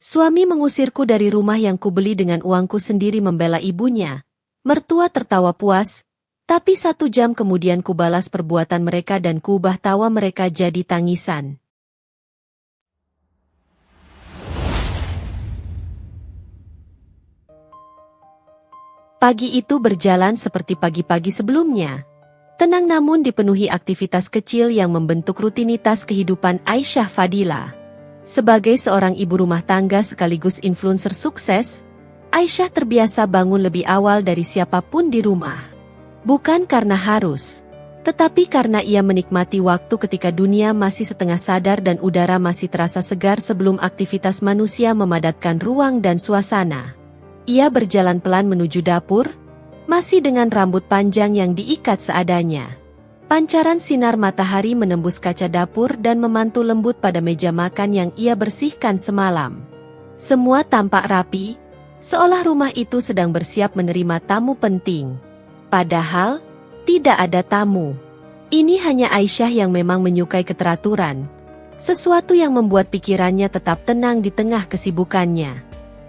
Suami mengusirku dari rumah yang kubeli dengan uangku sendiri membela ibunya. Mertua tertawa puas, tapi 1 jam kemudian kubalas perbuatan mereka dan kuubah tawa mereka jadi tangisan. Pagi itu berjalan seperti pagi-pagi sebelumnya. Tenang namun dipenuhi aktivitas kecil yang membentuk rutinitas kehidupan Aisyah Fadila. Sebagai seorang ibu rumah tangga sekaligus influencer sukses, Aisyah terbiasa bangun lebih awal dari siapapun di rumah. Bukan karena harus, tetapi karena ia menikmati waktu ketika dunia masih setengah sadar dan udara masih terasa segar sebelum aktivitas manusia memadatkan ruang dan suasana. Ia berjalan pelan menuju dapur, masih dengan rambut panjang yang diikat seadanya. Pancaran sinar matahari menembus kaca dapur dan memantul lembut pada meja makan yang ia bersihkan semalam. Semua tampak rapi, seolah rumah itu sedang bersiap menerima tamu penting. Padahal, tidak ada tamu. Ini hanya Aisyah yang memang menyukai keteraturan. Sesuatu yang membuat pikirannya tetap tenang di tengah kesibukannya.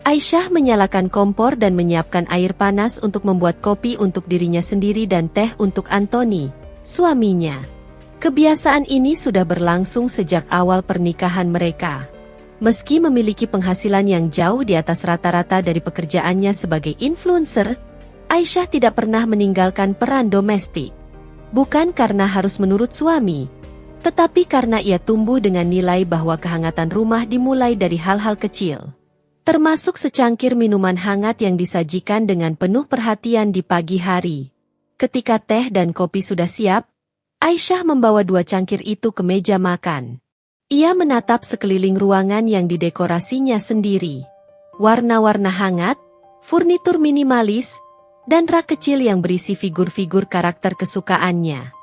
Aisyah menyalakan kompor dan menyiapkan air panas untuk membuat kopi untuk dirinya sendiri dan teh untuk Anthony, suaminya. Kebiasaan ini sudah berlangsung sejak awal pernikahan mereka. Meski memiliki penghasilan yang jauh di atas rata-rata dari pekerjaannya sebagai influencer, Aisyah tidak pernah meninggalkan peran domestik. Bukan karena harus menurut suami, tetapi karena ia tumbuh dengan nilai bahwa kehangatan rumah dimulai dari hal-hal kecil. Termasuk secangkir minuman hangat yang disajikan dengan penuh perhatian di pagi hari. Ketika teh dan kopi sudah siap, Aisyah membawa 2 cangkir itu ke meja makan. Ia menatap sekeliling ruangan yang didekorasinya sendiri. Warna-warna hangat, furnitur minimalis, dan rak kecil yang berisi figur-figur karakter kesukaannya.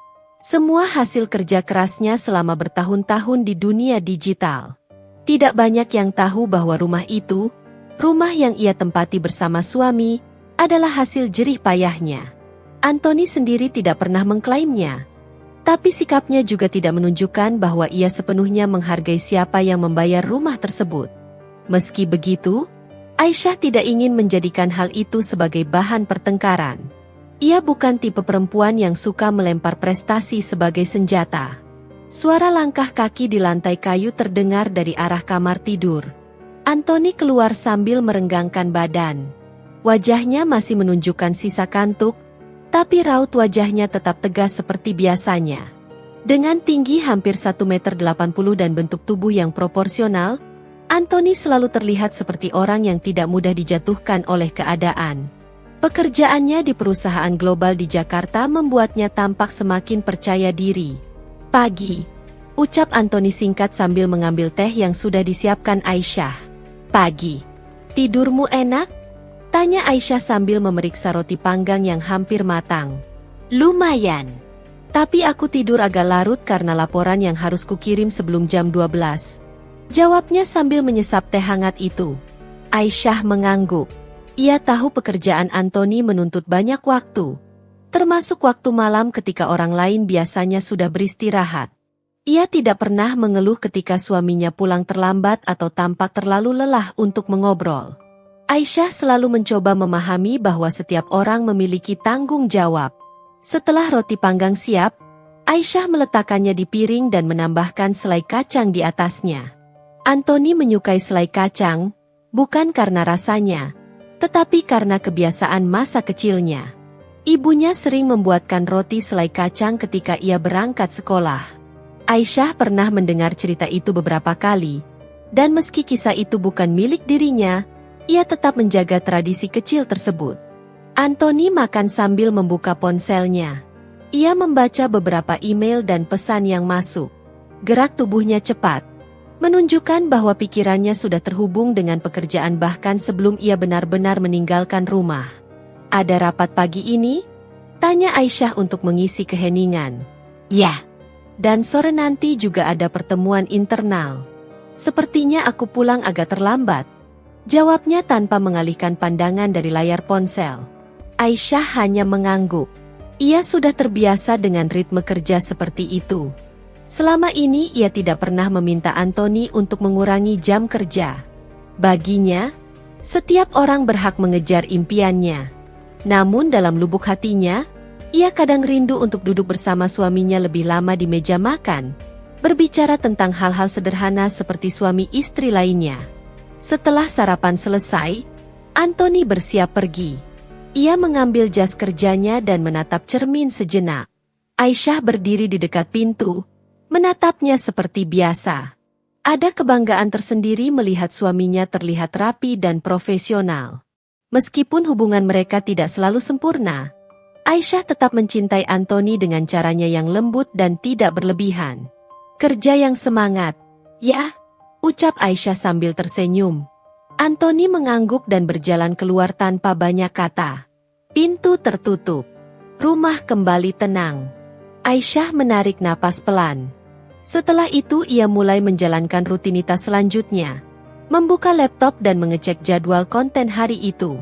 Semua hasil kerja kerasnya selama bertahun-tahun di dunia digital. Tidak banyak yang tahu bahwa rumah itu, rumah yang ia tempati bersama suami, adalah hasil jerih payahnya. Anthony sendiri tidak pernah mengklaimnya. Tapi sikapnya juga tidak menunjukkan bahwa ia sepenuhnya menghargai siapa yang membayar rumah tersebut. Meski begitu, Aisyah tidak ingin menjadikan hal itu sebagai bahan pertengkaran. Ia bukan tipe perempuan yang suka melempar prestasi sebagai senjata. Suara langkah kaki di lantai kayu terdengar dari arah kamar tidur. Anthony keluar sambil merenggangkan badan. Wajahnya masih menunjukkan sisa kantuk, tapi raut wajahnya tetap tegas seperti biasanya. Dengan tinggi hampir 1,80 meter dan bentuk tubuh yang proporsional, Anthony selalu terlihat seperti orang yang tidak mudah dijatuhkan oleh keadaan. Pekerjaannya di perusahaan global di Jakarta membuatnya tampak semakin percaya diri. Pagi, ucap Anthony singkat sambil mengambil teh yang sudah disiapkan Aisyah. Pagi, tidurmu enak? Tanya Aisyah sambil memeriksa roti panggang yang hampir matang. Lumayan. Tapi aku tidur agak larut karena laporan yang harus kukirim sebelum jam 12. Jawabnya sambil menyesap teh hangat itu. Aisyah mengangguk. Ia tahu pekerjaan Anthony menuntut banyak waktu, termasuk waktu malam ketika orang lain biasanya sudah beristirahat. Ia tidak pernah mengeluh ketika suaminya pulang terlambat atau tampak terlalu lelah untuk mengobrol. Aisyah selalu mencoba memahami bahwa setiap orang memiliki tanggung jawab. Setelah roti panggang siap, Aisyah meletakkannya di piring dan menambahkan selai kacang di atasnya. Anthony menyukai selai kacang, bukan karena rasanya, tetapi karena kebiasaan masa kecilnya. Ibunya sering membuatkan roti selai kacang ketika ia berangkat sekolah. Aisyah pernah mendengar cerita itu beberapa kali, dan meski kisah itu bukan milik dirinya, ia tetap menjaga tradisi kecil tersebut. Anthony makan sambil membuka ponselnya. Ia membaca beberapa email dan pesan yang masuk. Gerak tubuhnya cepat, menunjukkan bahwa pikirannya sudah terhubung dengan pekerjaan bahkan sebelum ia benar-benar meninggalkan rumah. Ada rapat pagi ini? Tanya Aisyah untuk mengisi keheningan. Ya. Dan sore nanti juga ada pertemuan internal. Sepertinya aku pulang agak terlambat. Jawabnya tanpa mengalihkan pandangan dari layar ponsel. Aisyah hanya mengangguk. Ia sudah terbiasa dengan ritme kerja seperti itu. Selama ini ia tidak pernah meminta Anthony untuk mengurangi jam kerja. Baginya, setiap orang berhak mengejar impiannya. Namun dalam lubuk hatinya, ia kadang rindu untuk duduk bersama suaminya lebih lama di meja makan, berbicara tentang hal-hal sederhana seperti suami istri lainnya. Setelah sarapan selesai, Anthony bersiap pergi. Ia mengambil jas kerjanya dan menatap cermin sejenak. Aisyah berdiri di dekat pintu, menatapnya seperti biasa. Ada kebanggaan tersendiri melihat suaminya terlihat rapi dan profesional. Meskipun hubungan mereka tidak selalu sempurna, Aisyah tetap mencintai Anthony dengan caranya yang lembut dan tidak berlebihan. Kerja yang semangat, ya, ucap Aisyah sambil tersenyum. Anthony mengangguk dan berjalan keluar tanpa banyak kata. Pintu tertutup. Rumah kembali tenang. Aisyah menarik napas pelan. Setelah itu ia mulai menjalankan rutinitas selanjutnya. Membuka laptop dan mengecek jadwal konten hari itu.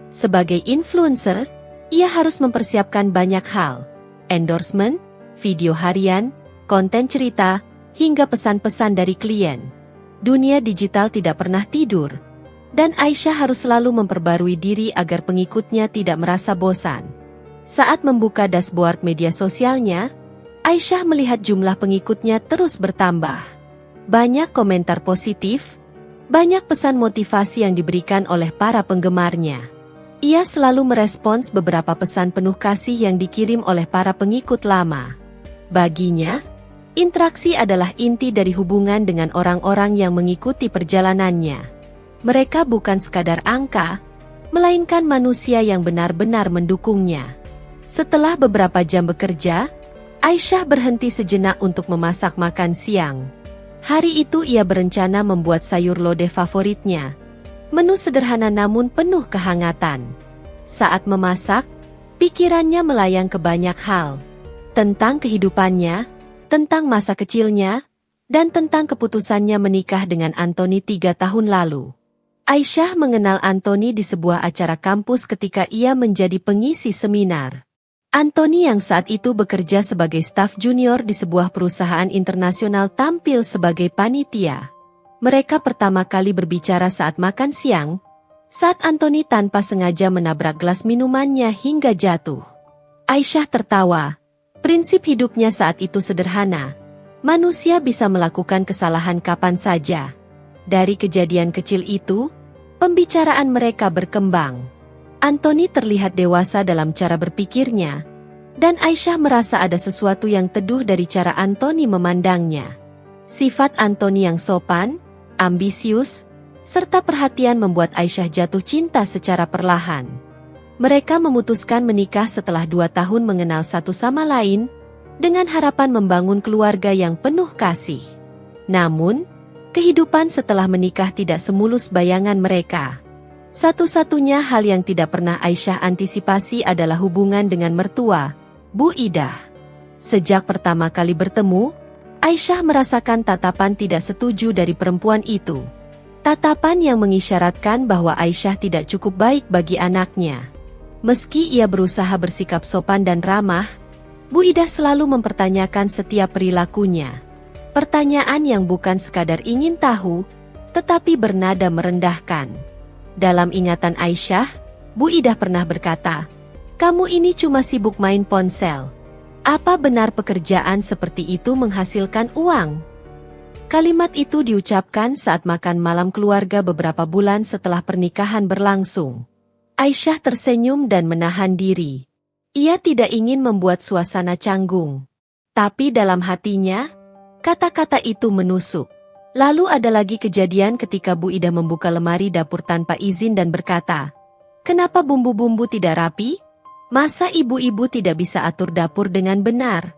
Sebagai influencer, ia harus mempersiapkan banyak hal. Endorsement, video harian, konten cerita, hingga pesan-pesan dari klien. Dunia digital tidak pernah tidur. Dan Aisyah harus selalu memperbarui diri agar pengikutnya tidak merasa bosan. Saat membuka dashboard media sosialnya, Aisyah melihat jumlah pengikutnya terus bertambah. Banyak komentar positif, banyak pesan motivasi yang diberikan oleh para penggemarnya. Ia selalu merespons beberapa pesan penuh kasih yang dikirim oleh para pengikut lama. Baginya, interaksi adalah inti dari hubungan dengan orang-orang yang mengikuti perjalanannya. Mereka bukan sekadar angka, melainkan manusia yang benar-benar mendukungnya. Setelah beberapa jam bekerja, Aisyah berhenti sejenak untuk memasak makan siang. Hari itu ia berencana membuat sayur lodeh favoritnya. Menu sederhana namun penuh kehangatan. Saat memasak, pikirannya melayang ke banyak hal. Tentang kehidupannya, tentang masa kecilnya, dan tentang keputusannya menikah dengan Anthony 3 tahun lalu. Aisyah mengenal Anthony di sebuah acara kampus ketika ia menjadi pengisi seminar. Anthony yang saat itu bekerja sebagai staf junior di sebuah perusahaan internasional tampil sebagai panitia. Mereka pertama kali berbicara saat makan siang, saat Anthony tanpa sengaja menabrak gelas minumannya hingga jatuh. Aisyah tertawa. Prinsip hidupnya saat itu sederhana. Manusia bisa melakukan kesalahan kapan saja. Dari kejadian kecil itu, pembicaraan mereka berkembang. Anthony terlihat dewasa dalam cara berpikirnya, dan Aisyah merasa ada sesuatu yang teduh dari cara Anthony memandangnya. Sifat Anthony yang sopan, ambisius, serta perhatian membuat Aisyah jatuh cinta secara perlahan. Mereka memutuskan menikah setelah 2 tahun mengenal satu sama lain, dengan harapan membangun keluarga yang penuh kasih. Namun, kehidupan setelah menikah tidak semulus bayangan mereka. Satu-satunya hal yang tidak pernah Aisyah antisipasi adalah hubungan dengan mertua, Bu Idah. Sejak pertama kali bertemu, Aisyah merasakan tatapan tidak setuju dari perempuan itu. Tatapan yang mengisyaratkan bahwa Aisyah tidak cukup baik bagi anaknya. Meski ia berusaha bersikap sopan dan ramah, Bu Idah selalu mempertanyakan setiap perilakunya. Pertanyaan yang bukan sekadar ingin tahu, tetapi bernada merendahkan. Dalam ingatan Aisyah, Bu Idah pernah berkata, "Kamu ini cuma sibuk main ponsel. Apa benar pekerjaan seperti itu menghasilkan uang?" Kalimat itu diucapkan saat makan malam keluarga beberapa bulan setelah pernikahan berlangsung. Aisyah tersenyum dan menahan diri. Ia tidak ingin membuat suasana canggung. Tapi dalam hatinya, kata-kata itu menusuk. Lalu ada lagi kejadian ketika Bu Idah membuka lemari dapur tanpa izin dan berkata, "Kenapa bumbu-bumbu tidak rapi? Masa ibu-ibu tidak bisa atur dapur dengan benar?"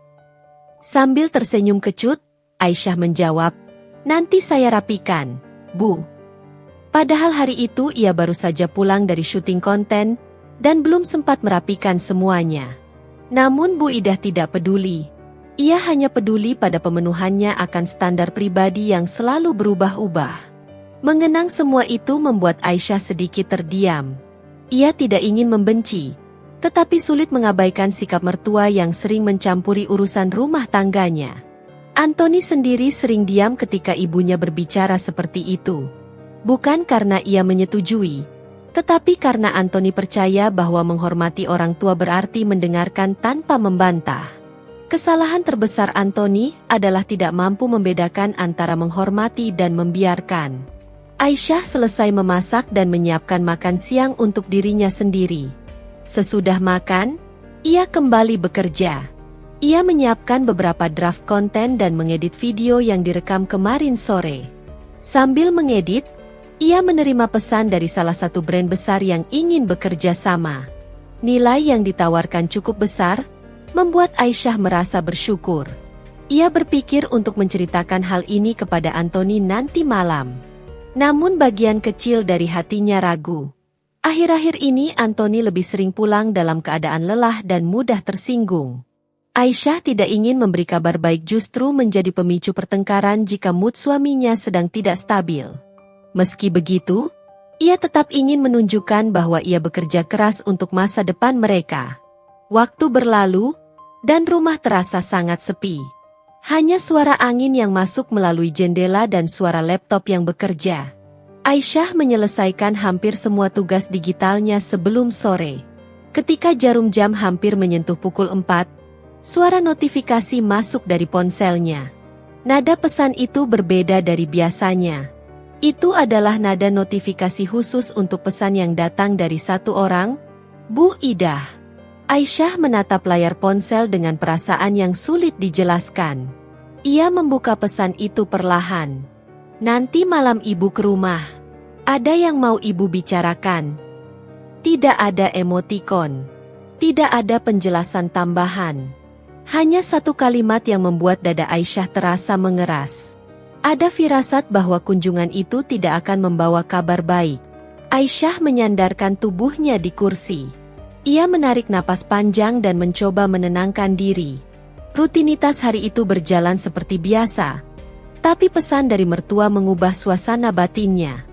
Sambil tersenyum kecut, Aisyah menjawab, "Nanti saya rapikan, Bu." Padahal hari itu ia baru saja pulang dari syuting konten, dan belum sempat merapikan semuanya. Namun Bu Idah tidak peduli. Ia hanya peduli pada pemenuhannya akan standar pribadi yang selalu berubah-ubah. Mengenang semua itu membuat Aisyah sedikit terdiam. Ia tidak ingin membenci, tetapi sulit mengabaikan sikap mertua yang sering mencampuri urusan rumah tangganya. Anthony sendiri sering diam ketika ibunya berbicara seperti itu. Bukan karena ia menyetujui, tetapi karena Anthony percaya bahwa menghormati orang tua berarti mendengarkan tanpa membantah. Kesalahan terbesar Anthony adalah tidak mampu membedakan antara menghormati dan membiarkan. Aisyah selesai memasak dan menyiapkan makan siang untuk dirinya sendiri. Sesudah makan, ia kembali bekerja. Ia menyiapkan beberapa draft konten dan mengedit video yang direkam kemarin sore. Sambil mengedit, ia menerima pesan dari salah satu brand besar yang ingin bekerja sama. Nilai yang ditawarkan cukup besar, membuat Aisyah merasa bersyukur. Ia berpikir untuk menceritakan hal ini kepada Anthony nanti malam. Namun bagian kecil dari hatinya ragu. Akhir-akhir ini Anthony lebih sering pulang dalam keadaan lelah dan mudah tersinggung. Aisyah tidak ingin memberi kabar baik, justru menjadi pemicu pertengkaran jika mood suaminya sedang tidak stabil. Meski begitu, ia tetap ingin menunjukkan bahwa ia bekerja keras untuk masa depan mereka. Waktu berlalu, dan rumah terasa sangat sepi. Hanya suara angin yang masuk melalui jendela dan suara laptop yang bekerja. Aisyah menyelesaikan hampir semua tugas digitalnya sebelum sore. Ketika jarum jam hampir menyentuh pukul 4, suara notifikasi masuk dari ponselnya. Nada pesan itu berbeda dari biasanya. Itu adalah nada notifikasi khusus untuk pesan yang datang dari satu orang, Bu Idah. Aisyah menatap layar ponsel dengan perasaan yang sulit dijelaskan. Ia membuka pesan itu perlahan. Nanti malam ibu ke rumah. Ada yang mau ibu bicarakan. Tidak ada emotikon. Tidak ada penjelasan tambahan. Hanya satu kalimat yang membuat dada Aisyah terasa mengeras. Ada firasat bahwa kunjungan itu tidak akan membawa kabar baik. Aisyah menyandarkan tubuhnya di kursi. Ia menarik napas panjang dan mencoba menenangkan diri. Rutinitas hari itu berjalan seperti biasa. Tapi pesan dari mertua mengubah suasana batinnya.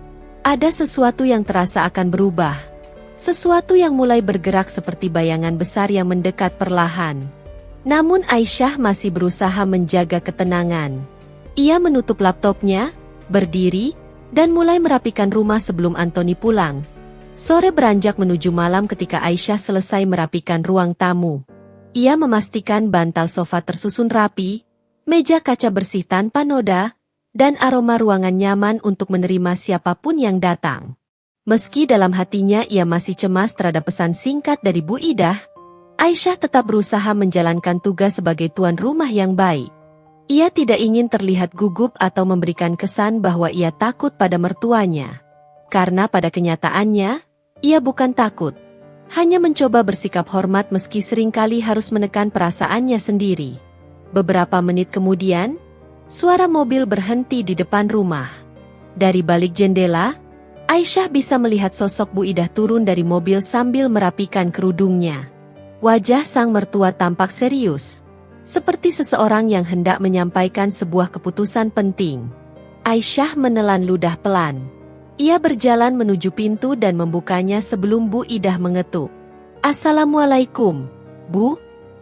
Ada sesuatu yang terasa akan berubah. Sesuatu yang mulai bergerak seperti bayangan besar yang mendekat perlahan. Namun Aisyah masih berusaha menjaga ketenangan. Ia menutup laptopnya, berdiri, dan mulai merapikan rumah sebelum Anthony pulang. Sore beranjak menuju malam ketika Aisyah selesai merapikan ruang tamu. Ia memastikan bantal sofa tersusun rapi, meja kaca bersih tanpa noda, dan aroma ruangan nyaman untuk menerima siapapun yang datang. Meski dalam hatinya ia masih cemas terhadap pesan singkat dari Bu Idah, Aisyah tetap berusaha menjalankan tugas sebagai tuan rumah yang baik. Ia tidak ingin terlihat gugup atau memberikan kesan bahwa ia takut pada mertuanya. Karena pada kenyataannya, ia bukan takut. Hanya mencoba bersikap hormat meski seringkali harus menekan perasaannya sendiri. Beberapa menit kemudian, suara mobil berhenti di depan rumah. Dari balik jendela, Aisyah bisa melihat sosok Bu Idah turun dari mobil sambil merapikan kerudungnya. Wajah sang mertua tampak serius, seperti seseorang yang hendak menyampaikan sebuah keputusan penting. Aisyah menelan ludah pelan. Ia berjalan menuju pintu dan membukanya sebelum Bu Idah mengetuk. "Assalamualaikum, Bu,"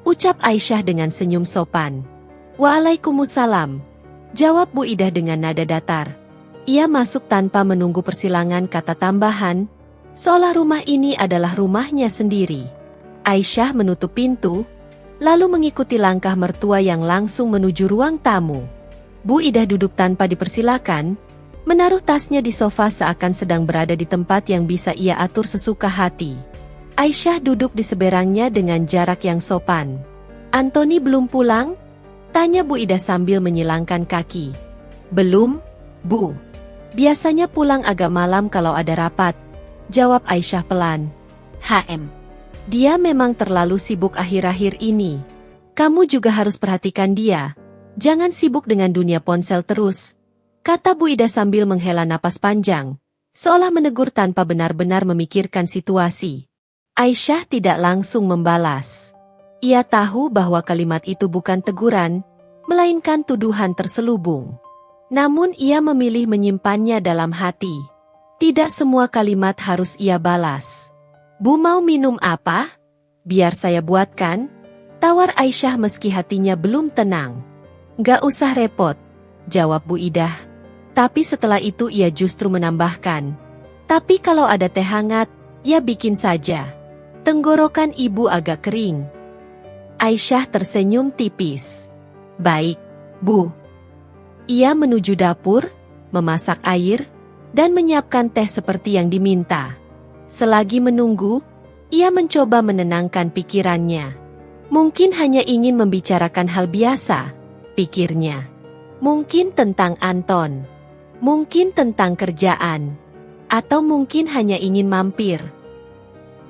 ucap Aisyah dengan senyum sopan. "Waalaikumsalam," jawab Bu Idah dengan nada datar. Ia masuk tanpa menunggu persilangan kata tambahan, seolah rumah ini adalah rumahnya sendiri. Aisyah menutup pintu, lalu mengikuti langkah mertua yang langsung menuju ruang tamu. Bu Idah duduk tanpa dipersilakan, menaruh tasnya di sofa seakan sedang berada di tempat yang bisa ia atur sesuka hati. Aisyah duduk di seberangnya dengan jarak yang sopan. "Anthony belum pulang?" tanya Bu Idah sambil menyilangkan kaki. "Belum, Bu. Biasanya pulang agak malam kalau ada rapat," jawab Aisyah pelan. Dia memang terlalu sibuk akhir-akhir ini. Kamu juga harus perhatikan dia. Jangan sibuk dengan dunia ponsel terus," kata Bu Idah sambil menghela napas panjang, seolah menegur tanpa benar-benar memikirkan situasi. Aisyah tidak langsung membalas. Ia tahu bahwa kalimat itu bukan teguran, melainkan tuduhan terselubung. Namun ia memilih menyimpannya dalam hati. Tidak semua kalimat harus ia balas. "Bu, mau minum apa? Biar saya buatkan," tawar Aisyah meski hatinya belum tenang. "Gak usah repot," jawab Bu Idah. Tapi setelah itu ia justru menambahkan, "Tapi kalau ada teh hangat, ya bikin saja." Tenggorokan ibu agak kering. Aisyah tersenyum tipis. "Baik, Bu." Ia menuju dapur, memasak air, dan menyiapkan teh seperti yang diminta. Selagi menunggu, ia mencoba menenangkan pikirannya. Mungkin hanya ingin membicarakan hal biasa, pikirnya. Mungkin tentang Anton. Mungkin tentang kerjaan. Atau mungkin hanya ingin mampir.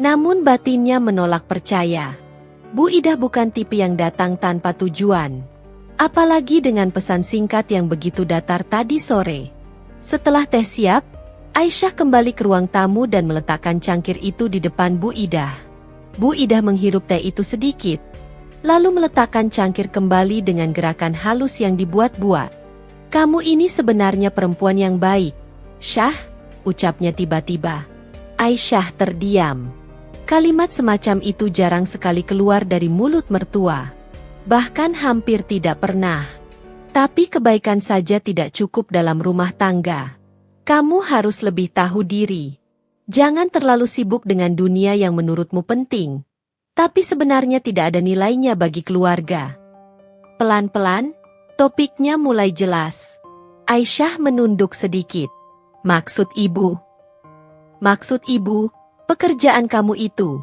Namun batinnya menolak percaya. Bu Idah bukan tipe yang datang tanpa tujuan. Apalagi dengan pesan singkat yang begitu datar tadi sore. Setelah teh siap, Aisyah kembali ke ruang tamu dan meletakkan cangkir itu di depan Bu Idah. Bu Idah menghirup teh itu sedikit, lalu meletakkan cangkir kembali dengan gerakan halus yang dibuat-buat. "Kamu ini sebenarnya perempuan yang baik, Syah," ucapnya tiba-tiba. Aisyah terdiam. Kalimat semacam itu jarang sekali keluar dari mulut mertua. Bahkan hampir tidak pernah. Tapi kebaikan saja tidak cukup dalam rumah tangga. Kamu harus lebih tahu diri. Jangan terlalu sibuk dengan dunia yang menurutmu penting, tapi sebenarnya tidak ada nilainya bagi keluarga. Pelan-pelan, topiknya mulai jelas. Aisyah menunduk sedikit. Maksud ibu, pekerjaan kamu itu."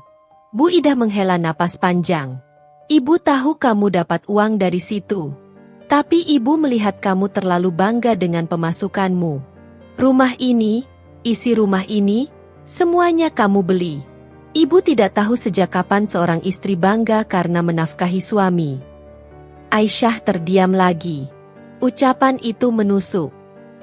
Bu Idah menghela napas panjang. "Ibu tahu kamu dapat uang dari situ. Tapi ibu melihat kamu terlalu bangga dengan pemasukanmu. Rumah ini, isi rumah ini, semuanya kamu beli. Ibu tidak tahu sejak kapan seorang istri bangga karena menafkahi suami." Aisyah terdiam lagi. Ucapan itu menusuk.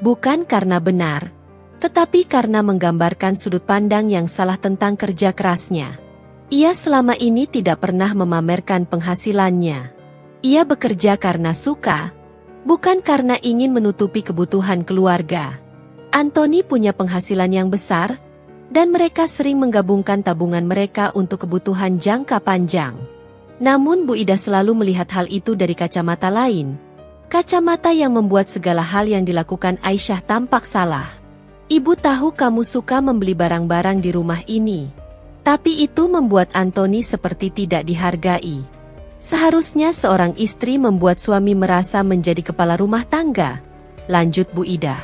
Bukan karena benar, tetapi karena menggambarkan sudut pandang yang salah tentang kerja kerasnya. Ia selama ini tidak pernah memamerkan penghasilannya. Ia bekerja karena suka, bukan karena ingin menutupi kebutuhan keluarga. Anthony punya penghasilan yang besar, dan mereka sering menggabungkan tabungan mereka untuk kebutuhan jangka panjang. Namun Bu Idah selalu melihat hal itu dari kacamata lain. Kacamata yang membuat segala hal yang dilakukan Aisyah tampak salah. "Ibu tahu kamu suka membeli barang-barang di rumah ini. Tapi itu membuat Anthony seperti tidak dihargai. Seharusnya seorang istri membuat suami merasa menjadi kepala rumah tangga," lanjut Bu Idah.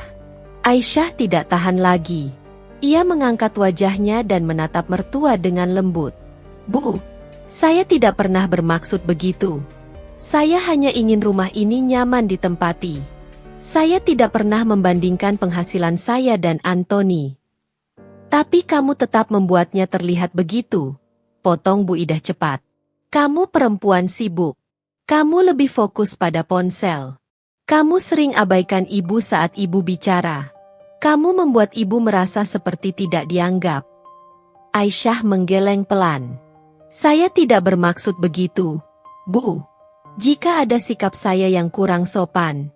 Aisyah tidak tahan lagi. Ia mengangkat wajahnya dan menatap mertua dengan lembut. "Bu, saya tidak pernah bermaksud begitu. Saya hanya ingin rumah ini nyaman ditempati. Saya tidak pernah membandingkan penghasilan saya dan Anthony." "Tapi kamu tetap membuatnya terlihat begitu," potong Bu Idah cepat. "Kamu perempuan sibuk. Kamu lebih fokus pada ponsel. Kamu sering abaikan ibu saat ibu bicara. Kamu membuat ibu merasa seperti tidak dianggap." Aisyah menggeleng pelan. "Saya tidak bermaksud begitu, Bu. Jika ada sikap saya yang kurang sopan."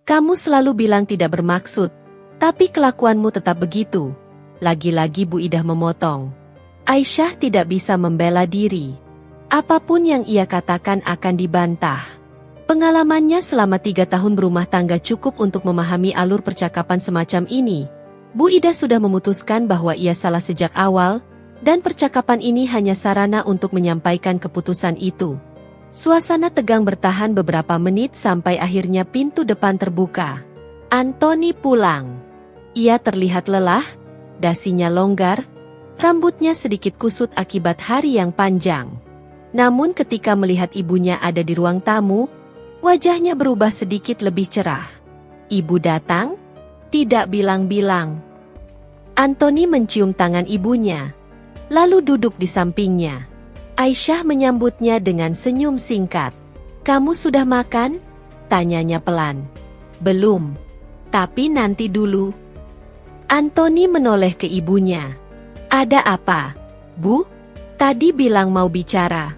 "Kamu selalu bilang tidak bermaksud, tapi kelakuanmu tetap begitu." Lagi-lagi Bu Idah memotong. Aisyah tidak bisa membela diri. Apapun yang ia katakan akan dibantah. Pengalamannya selama 3 tahun berumah tangga cukup untuk memahami alur percakapan semacam ini. Bu Idah sudah memutuskan bahwa ia salah sejak awal, dan percakapan ini hanya sarana untuk menyampaikan keputusan itu. Suasana tegang bertahan beberapa menit sampai akhirnya pintu depan terbuka. Anthony pulang. Ia terlihat lelah, dasinya longgar, rambutnya sedikit kusut akibat hari yang panjang. Namun ketika melihat ibunya ada di ruang tamu, wajahnya berubah sedikit lebih cerah. "Ibu datang?" Tidak bilang-bilang. Anthony mencium tangan ibunya, lalu duduk di sampingnya. Aisyah menyambutnya dengan senyum singkat. "Kamu sudah makan?" tanyanya pelan. "Belum, tapi nanti dulu." Anthony menoleh ke ibunya. "Ada apa, Bu? Tadi bilang mau bicara."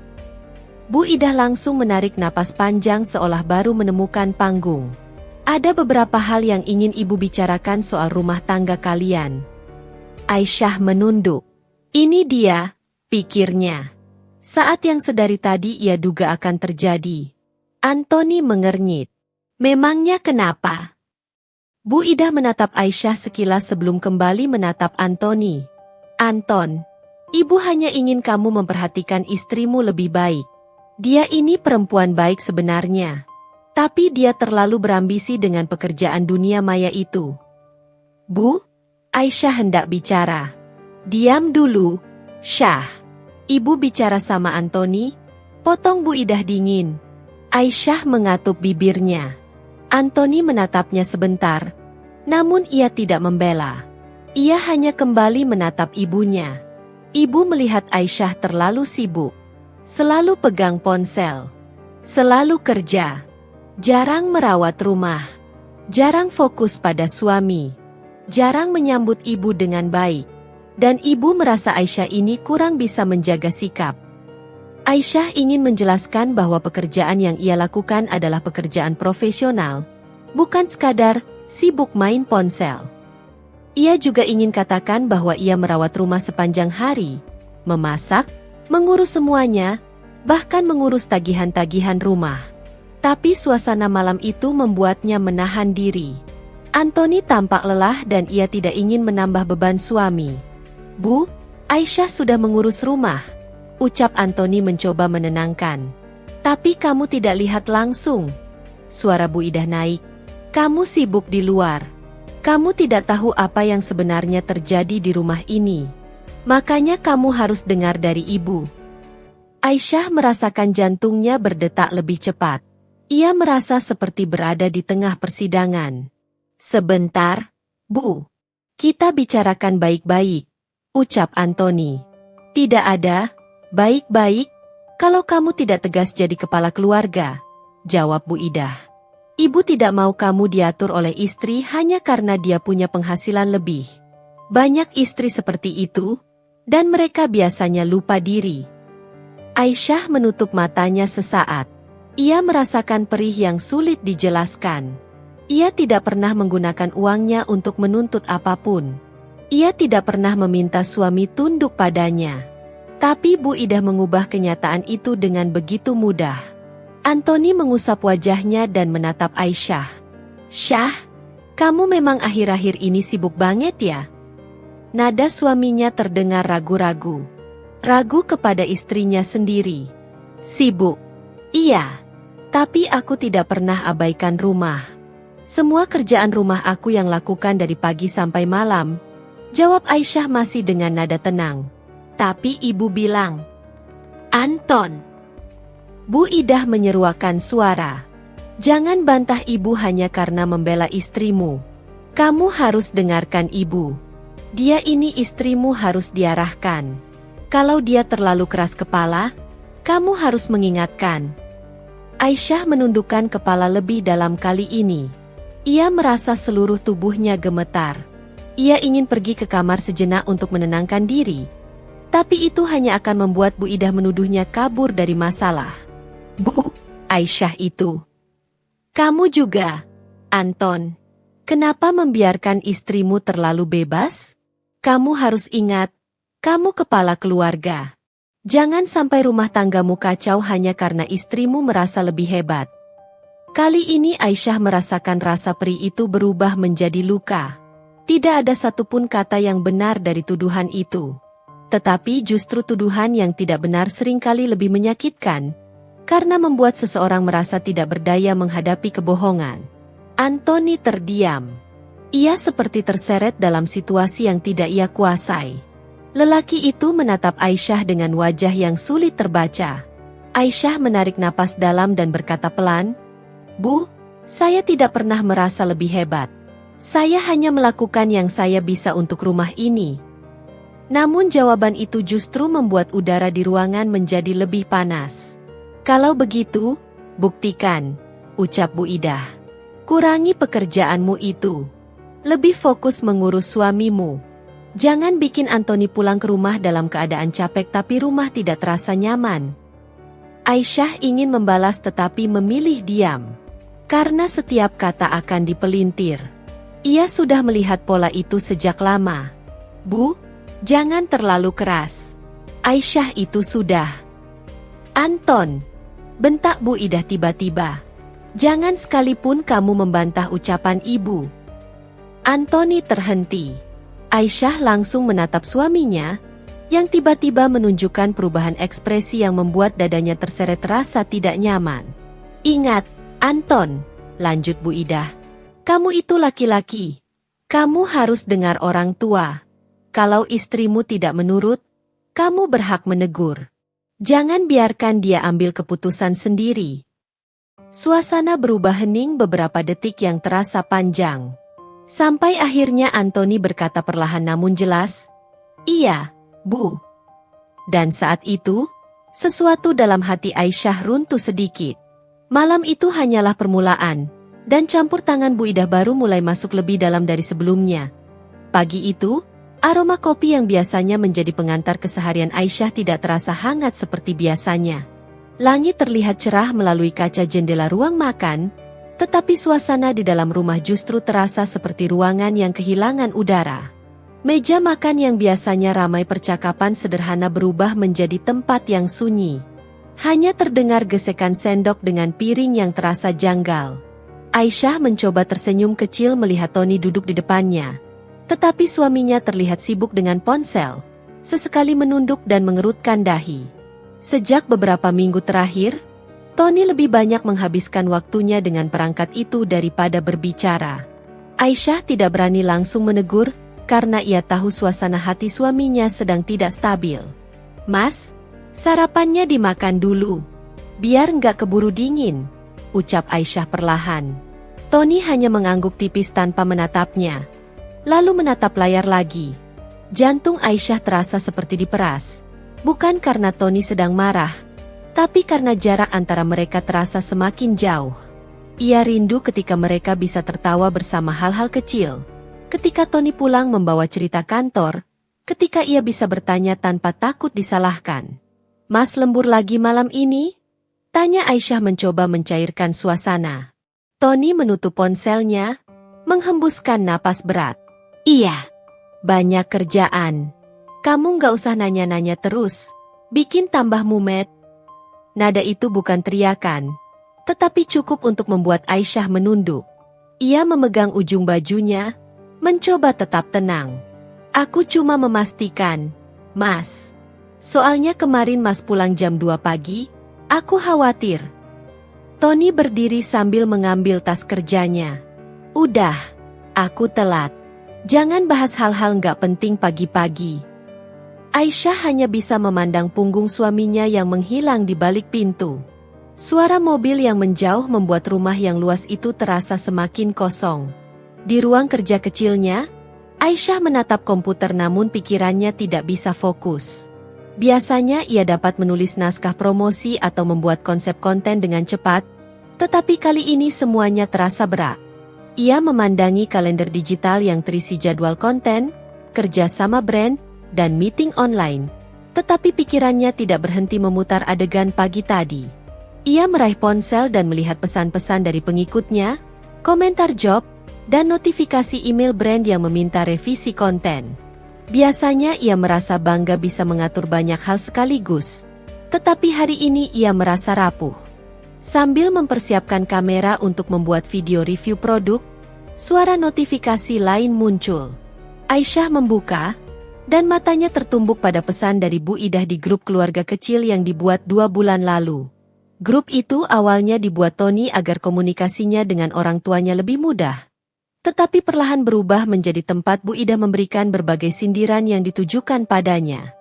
Bu Idah langsung menarik napas panjang seolah baru menemukan panggung. "Ada beberapa hal yang ingin ibu bicarakan soal rumah tangga kalian." Aisyah menunduk. Ini dia, pikirnya. Saat yang sedari tadi ia duga akan terjadi. Anthony mengernyit. "Memangnya kenapa?" Bu Ida menatap Aisyah sekilas sebelum kembali menatap Antoni. Anton, ibu hanya ingin kamu memperhatikan istrimu lebih baik. Dia ini perempuan baik sebenarnya. Tapi dia terlalu berambisi dengan pekerjaan dunia maya itu. Bu, Aisyah hendak bicara. Diam dulu, Syah. Ibu bicara sama Antoni, potong Bu Ida dingin. Aisyah mengatup bibirnya. Antoni menatapnya sebentar, namun ia tidak membela. Ia hanya kembali menatap ibunya. Ibu melihat Aisyah terlalu sibuk. Selalu pegang ponsel. Selalu kerja. Jarang merawat rumah. Jarang fokus pada suami. Jarang menyambut ibu dengan baik. Dan ibu merasa Aisyah ini kurang bisa menjaga sikap. Aisyah ingin menjelaskan bahwa pekerjaan yang ia lakukan adalah pekerjaan profesional, bukan sekadar sibuk main ponsel. Ia juga ingin katakan bahwa ia merawat rumah sepanjang hari, memasak, mengurus semuanya, bahkan mengurus tagihan-tagihan rumah. Tapi suasana malam itu membuatnya menahan diri. Antoni tampak lelah dan ia tidak ingin menambah beban suami. Bu, Aisyah sudah mengurus rumah, ucap Antoni mencoba menenangkan. Tapi kamu tidak lihat langsung. Suara Bu Ida naik. Kamu sibuk di luar. Kamu tidak tahu apa yang sebenarnya terjadi di rumah ini. Makanya kamu harus dengar dari ibu. Aisyah merasakan jantungnya berdetak lebih cepat. Ia merasa seperti berada di tengah persidangan. Sebentar, Bu. Kita bicarakan baik-baik, ucap Antoni. Tidak ada, baik-baik, kalau kamu tidak tegas jadi kepala keluarga, jawab Bu Ida. Ibu tidak mau kamu diatur oleh istri hanya karena dia punya penghasilan lebih. Banyak istri seperti itu, dan mereka biasanya lupa diri. Aisyah menutup matanya sesaat. Ia merasakan perih yang sulit dijelaskan. Ia tidak pernah menggunakan uangnya untuk menuntut apapun. Ia tidak pernah meminta suami tunduk padanya. Tapi Bu Ida mengubah kenyataan itu dengan begitu mudah. Antoni mengusap wajahnya dan menatap Aisyah. Syah, kamu memang akhir-akhir ini sibuk banget ya? Nada suaminya terdengar ragu-ragu. Ragu kepada istrinya sendiri. Sibuk. Iya. Tapi aku tidak pernah abaikan rumah. Semua kerjaan rumah aku yang lakukan dari pagi sampai malam, jawab Aisyah masih dengan nada tenang. Tapi ibu bilang, Anton. Bu Ida menyeruakan suara. Jangan bantah ibu hanya karena membela istrimu. Kamu harus dengarkan ibu. Dia ini istrimu harus diarahkan. Kalau dia terlalu keras kepala, kamu harus mengingatkan. Aisyah menundukkan kepala lebih dalam kali ini. Ia merasa seluruh tubuhnya gemetar. Ia ingin pergi ke kamar sejenak untuk menenangkan diri. Tapi itu hanya akan membuat Bu Ida menuduhnya kabur dari masalah. Bu, Aisyah itu. Kamu juga, Anton. Kenapa membiarkan istrimu terlalu bebas? Kamu harus ingat, kamu kepala keluarga. Jangan sampai rumah tanggamu kacau hanya karena istrimu merasa lebih hebat. Kali ini Aisyah merasakan rasa perih itu berubah menjadi luka. Tidak ada satupun kata yang benar dari tuduhan itu. Tetapi justru tuduhan yang tidak benar seringkali lebih menyakitkan, karena membuat seseorang merasa tidak berdaya menghadapi kebohongan. Antoni terdiam. Ia seperti terseret dalam situasi yang tidak ia kuasai. Lelaki itu menatap Aisyah dengan wajah yang sulit terbaca. Aisyah menarik napas dalam dan berkata pelan, Bu, saya tidak pernah merasa lebih hebat. Saya hanya melakukan yang saya bisa untuk rumah ini. Namun jawaban itu justru membuat udara di ruangan menjadi lebih panas. Kalau begitu, buktikan, ucap Bu Ida. Kurangi pekerjaanmu itu. Lebih fokus mengurus suamimu. Jangan bikin Antoni pulang ke rumah dalam keadaan capek tapi rumah tidak terasa nyaman. Aisyah ingin membalas tetapi memilih diam. Karena setiap kata akan dipelintir. Ia sudah melihat pola itu sejak lama. Bu, jangan terlalu keras. Aisyah itu sudah. Anton, bentak Bu Ida tiba-tiba. Jangan sekalipun kamu membantah ucapan ibu. Anthony terhenti. Aisyah langsung menatap suaminya, yang tiba-tiba menunjukkan perubahan ekspresi yang membuat dadanya terseret rasa tidak nyaman. Ingat, Anton, lanjut Bu Ida. Kamu itu laki-laki. Kamu harus dengar orang tua. Kalau istrimu tidak menurut, kamu berhak menegur. Jangan biarkan dia ambil keputusan sendiri. Suasana berubah hening beberapa detik yang terasa panjang. Sampai akhirnya Anthony berkata perlahan namun jelas, "Iya, Bu." Dan saat itu, sesuatu dalam hati Aisyah runtuh sedikit. Malam itu hanyalah permulaan, dan campur tangan Bu Ida baru mulai masuk lebih dalam dari sebelumnya. Pagi itu, aroma kopi yang biasanya menjadi pengantar keseharian Aisyah tidak terasa hangat seperti biasanya. Langit terlihat cerah melalui kaca jendela ruang makan, tetapi suasana di dalam rumah justru terasa seperti ruangan yang kehilangan udara. Meja makan yang biasanya ramai percakapan sederhana berubah menjadi tempat yang sunyi. Hanya terdengar gesekan sendok dengan piring yang terasa janggal. Aisyah mencoba tersenyum kecil melihat Tony duduk di depannya. Tetapi suaminya terlihat sibuk dengan ponsel. Sesekali menunduk dan mengerutkan dahi. Sejak beberapa minggu terakhir, Tony lebih banyak menghabiskan waktunya dengan perangkat itu daripada berbicara. Aisyah tidak berani langsung menegur, karena ia tahu suasana hati suaminya sedang tidak stabil. "Mas, sarapannya dimakan dulu. Biar nggak keburu dingin," ucap Aisyah perlahan. Tony hanya mengangguk tipis tanpa menatapnya. Lalu menatap layar lagi. Jantung Aisyah terasa seperti diperas. Bukan karena Tony sedang marah, tapi karena jarak antara mereka terasa semakin jauh. Ia rindu ketika mereka bisa tertawa bersama hal-hal kecil. Ketika Tony pulang membawa cerita kantor, ketika ia bisa bertanya tanpa takut disalahkan. "Mas lembur lagi malam ini?" tanya Aisyah mencoba mencairkan suasana. Tony menutup ponselnya, menghembuskan napas berat. "Iya, banyak kerjaan. Kamu nggak usah nanya-nanya terus, bikin tambah mumet." Nada itu bukan teriakan, tetapi cukup untuk membuat Aisyah menunduk. Ia memegang ujung bajunya, mencoba tetap tenang. "Aku cuma memastikan, Mas. Soalnya kemarin Mas pulang jam 2 pagi, aku khawatir." Tony berdiri sambil mengambil tas kerjanya. "Udah, aku telat. Jangan bahas hal-hal nggak penting pagi-pagi." Aisyah hanya bisa memandang punggung suaminya yang menghilang di balik pintu. Suara mobil yang menjauh membuat rumah yang luas itu terasa semakin kosong. Di ruang kerja kecilnya, Aisyah menatap komputer namun pikirannya tidak bisa fokus. Biasanya ia dapat menulis naskah promosi atau membuat konsep konten dengan cepat, tetapi kali ini semuanya terasa berat. Ia memandangi kalender digital yang terisi jadwal konten, kerja sama brand, dan meeting online. Tetapi pikirannya tidak berhenti memutar adegan pagi tadi. Ia meraih ponsel dan melihat pesan-pesan dari pengikutnya, komentar job, dan notifikasi email brand yang meminta revisi konten. Biasanya ia merasa bangga bisa mengatur banyak hal sekaligus. Tetapi hari ini ia merasa rapuh. Sambil mempersiapkan kamera untuk membuat video review produk, suara notifikasi lain muncul. Aisyah membuka, dan matanya tertumbuk pada pesan dari Bu Ida di grup keluarga kecil yang dibuat 2 bulan lalu. Grup itu awalnya dibuat Tony agar komunikasinya dengan orang tuanya lebih mudah. Tetapi perlahan berubah menjadi tempat Bu Ida memberikan berbagai sindiran yang ditujukan padanya.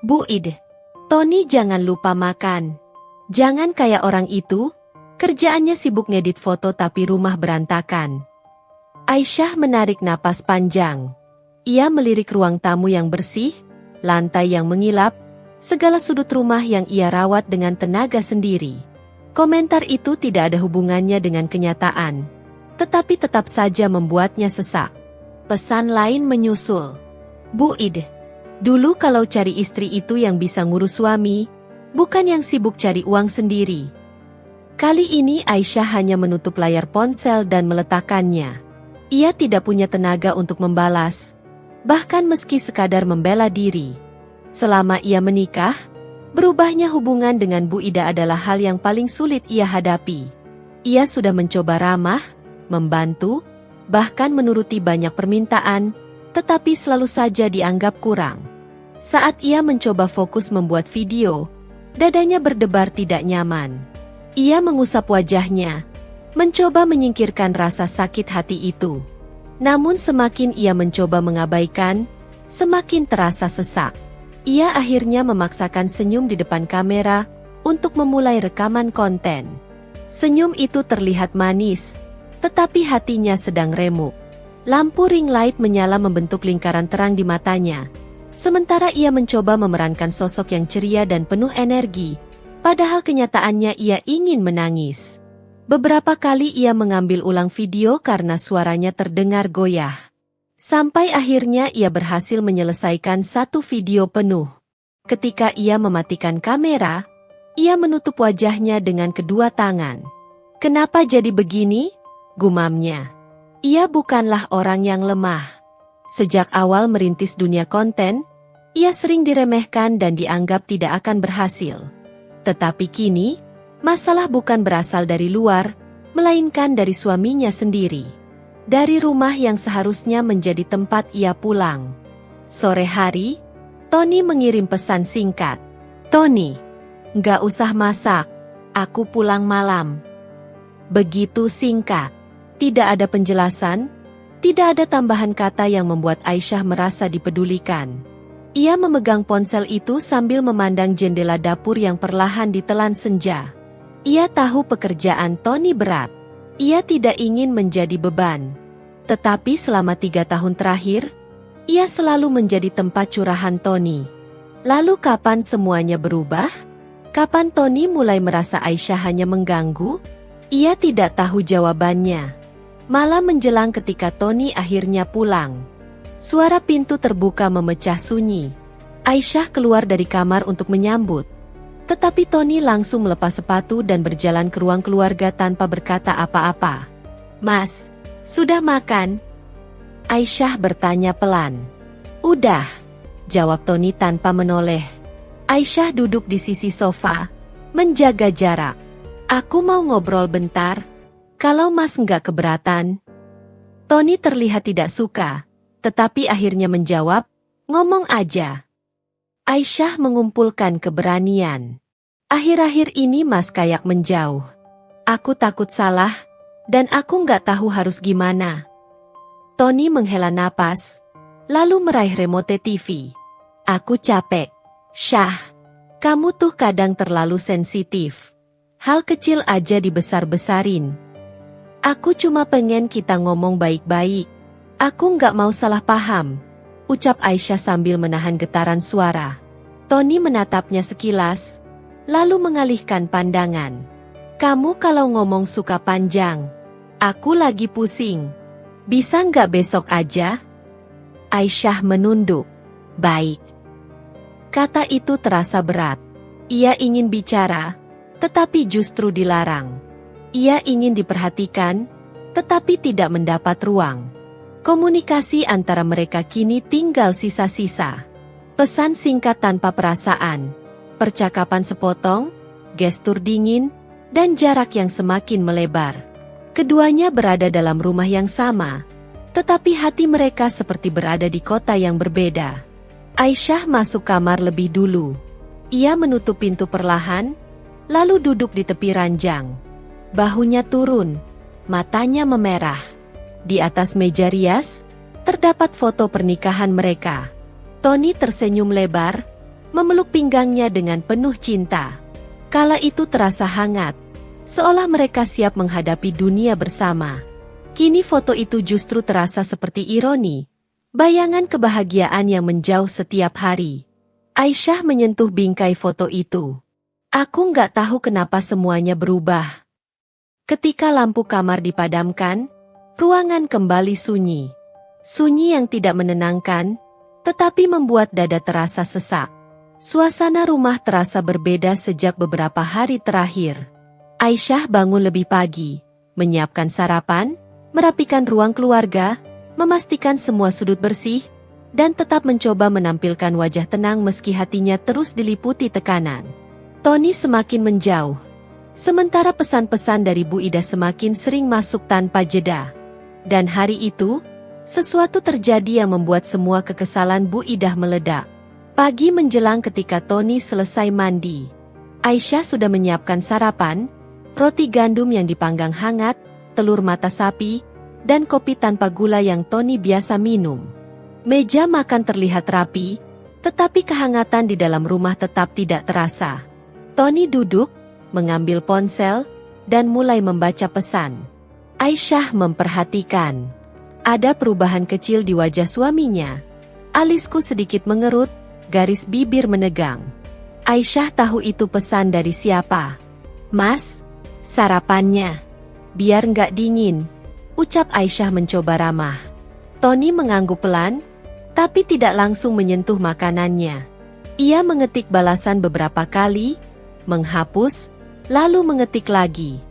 "Bu Ida, Tony jangan lupa makan. Jangan kayak orang itu, kerjaannya sibuk ngedit foto tapi rumah berantakan." Aisyah menarik napas panjang. Ia melirik ruang tamu yang bersih, lantai yang mengilap, segala sudut rumah yang ia rawat dengan tenaga sendiri. Komentar itu tidak ada hubungannya dengan kenyataan, tetapi tetap saja membuatnya sesak. Pesan lain menyusul. "Bu Ida, dulu kalau cari istri itu yang bisa ngurus suami, bukan yang sibuk cari uang sendiri." Kali ini Aisyah hanya menutup layar ponsel dan meletakkannya. Ia tidak punya tenaga untuk membalas, bahkan meski sekadar membela diri. Selama ia menikah, berubahnya hubungan dengan Bu Ida adalah hal yang paling sulit ia hadapi. Ia sudah mencoba ramah, membantu, bahkan menuruti banyak permintaan, tetapi selalu saja dianggap kurang. Saat ia mencoba fokus membuat video, dadanya berdebar tidak nyaman. Ia mengusap wajahnya, mencoba menyingkirkan rasa sakit hati itu. Namun semakin ia mencoba mengabaikan, semakin terasa sesak. Ia akhirnya memaksakan senyum di depan kamera untuk memulai rekaman konten. Senyum itu terlihat manis, tetapi hatinya sedang remuk. Lampu ring light menyala membentuk lingkaran terang di matanya. Sementara ia mencoba memerankan sosok yang ceria dan penuh energi, padahal kenyataannya ia ingin menangis. Beberapa kali ia mengambil ulang video karena suaranya terdengar goyah. Sampai akhirnya ia berhasil menyelesaikan satu video penuh. Ketika ia mematikan kamera, ia menutup wajahnya dengan kedua tangan. "Kenapa jadi begini?" gumamnya. Ia bukanlah orang yang lemah. Sejak awal merintis dunia konten, ia sering diremehkan dan dianggap tidak akan berhasil. Tetapi kini, masalah bukan berasal dari luar, melainkan dari suaminya sendiri. Dari rumah yang seharusnya menjadi tempat ia pulang. Sore hari, Tony mengirim pesan singkat. "Tony, nggak usah masak, aku pulang malam." Begitu singkat, tidak ada penjelasan, tidak ada tambahan kata yang membuat Aisyah merasa dipedulikan. Ia memegang ponsel itu sambil memandang jendela dapur yang perlahan ditelan senja. Ia tahu pekerjaan Tony berat. Ia tidak ingin menjadi beban. Tetapi selama 3 tahun terakhir, ia selalu menjadi tempat curahan Tony. Lalu kapan semuanya berubah? Kapan Tony mulai merasa Aisyah hanya mengganggu? Ia tidak tahu jawabannya. Malam menjelang ketika Tony akhirnya pulang. Suara pintu terbuka memecah sunyi. Aisyah keluar dari kamar untuk menyambut. Tetapi Tony langsung melepas sepatu dan berjalan ke ruang keluarga tanpa berkata apa-apa. "Mas, sudah makan?" Aisyah bertanya pelan. "Udah," jawab Tony tanpa menoleh. Aisyah duduk di sisi sofa, menjaga jarak. "Aku mau ngobrol bentar. Kalau Mas nggak keberatan." Tony terlihat tidak suka, tetapi akhirnya menjawab, "Ngomong aja." Aisyah mengumpulkan keberanian. "Akhir-akhir ini Mas kayak menjauh. Aku takut salah, dan aku nggak tahu harus gimana." Tony menghela napas, lalu meraih remote TV. "Aku capek. Syah, kamu tuh kadang terlalu sensitif. Hal kecil aja dibesar-besarin. Aku cuma pengen kita ngomong baik-baik. Aku nggak mau salah paham," ucap Aisyah sambil menahan getaran suara. Tony menatapnya sekilas, lalu mengalihkan pandangan. "Kamu kalau ngomong suka panjang. Aku lagi pusing. Bisa nggak besok aja?" Aisyah menunduk. "Baik." Kata itu terasa berat. Ia ingin bicara, tetapi justru dilarang. Ia ingin diperhatikan, tetapi tidak mendapat ruang. Komunikasi antara mereka kini tinggal sisa-sisa. Pesan singkat tanpa perasaan, percakapan sepotong, gestur dingin, dan jarak yang semakin melebar. Keduanya berada dalam rumah yang sama, tetapi hati mereka seperti berada di kota yang berbeda. Aisyah masuk kamar lebih dulu. Ia menutup pintu perlahan, lalu duduk di tepi ranjang. Bahunya turun, matanya memerah. Di atas meja rias, terdapat foto pernikahan mereka. Tony tersenyum lebar, memeluk pinggangnya dengan penuh cinta. Kala itu terasa hangat, seolah mereka siap menghadapi dunia bersama. Kini foto itu justru terasa seperti ironi, bayangan kebahagiaan yang menjauh setiap hari. Aisyah menyentuh bingkai foto itu. "Aku nggak tahu kenapa semuanya berubah." Ketika lampu kamar dipadamkan, ruangan kembali sunyi. Sunyi yang tidak menenangkan, tetapi membuat dada terasa sesak. Suasana rumah terasa berbeda sejak beberapa hari terakhir. Aisyah bangun lebih pagi, menyiapkan sarapan, merapikan ruang keluarga, memastikan semua sudut bersih, dan tetap mencoba menampilkan wajah tenang meski hatinya terus diliputi tekanan. Tony semakin menjauh. Sementara pesan-pesan dari Bu Ida semakin sering masuk tanpa jeda. Dan hari itu, sesuatu terjadi yang membuat semua kekesalan Bu Idah meledak. Pagi menjelang ketika Tony selesai mandi. Aisyah sudah menyiapkan sarapan, roti gandum yang dipanggang hangat, telur mata sapi, dan kopi tanpa gula yang Tony biasa minum. Meja makan terlihat rapi, tetapi kehangatan di dalam rumah tetap tidak terasa. Tony duduk, mengambil ponsel, dan mulai membaca pesan. Aisyah memperhatikan. Ada perubahan kecil di wajah suaminya. Alisku sedikit mengerut, garis bibir menegang. Aisyah tahu itu pesan dari siapa. "Mas, sarapannya. Biar nggak dingin," ucap Aisyah mencoba ramah. Tony mengangguk pelan, tapi tidak langsung menyentuh makanannya. Ia mengetik balasan beberapa kali, menghapus, lalu mengetik lagi.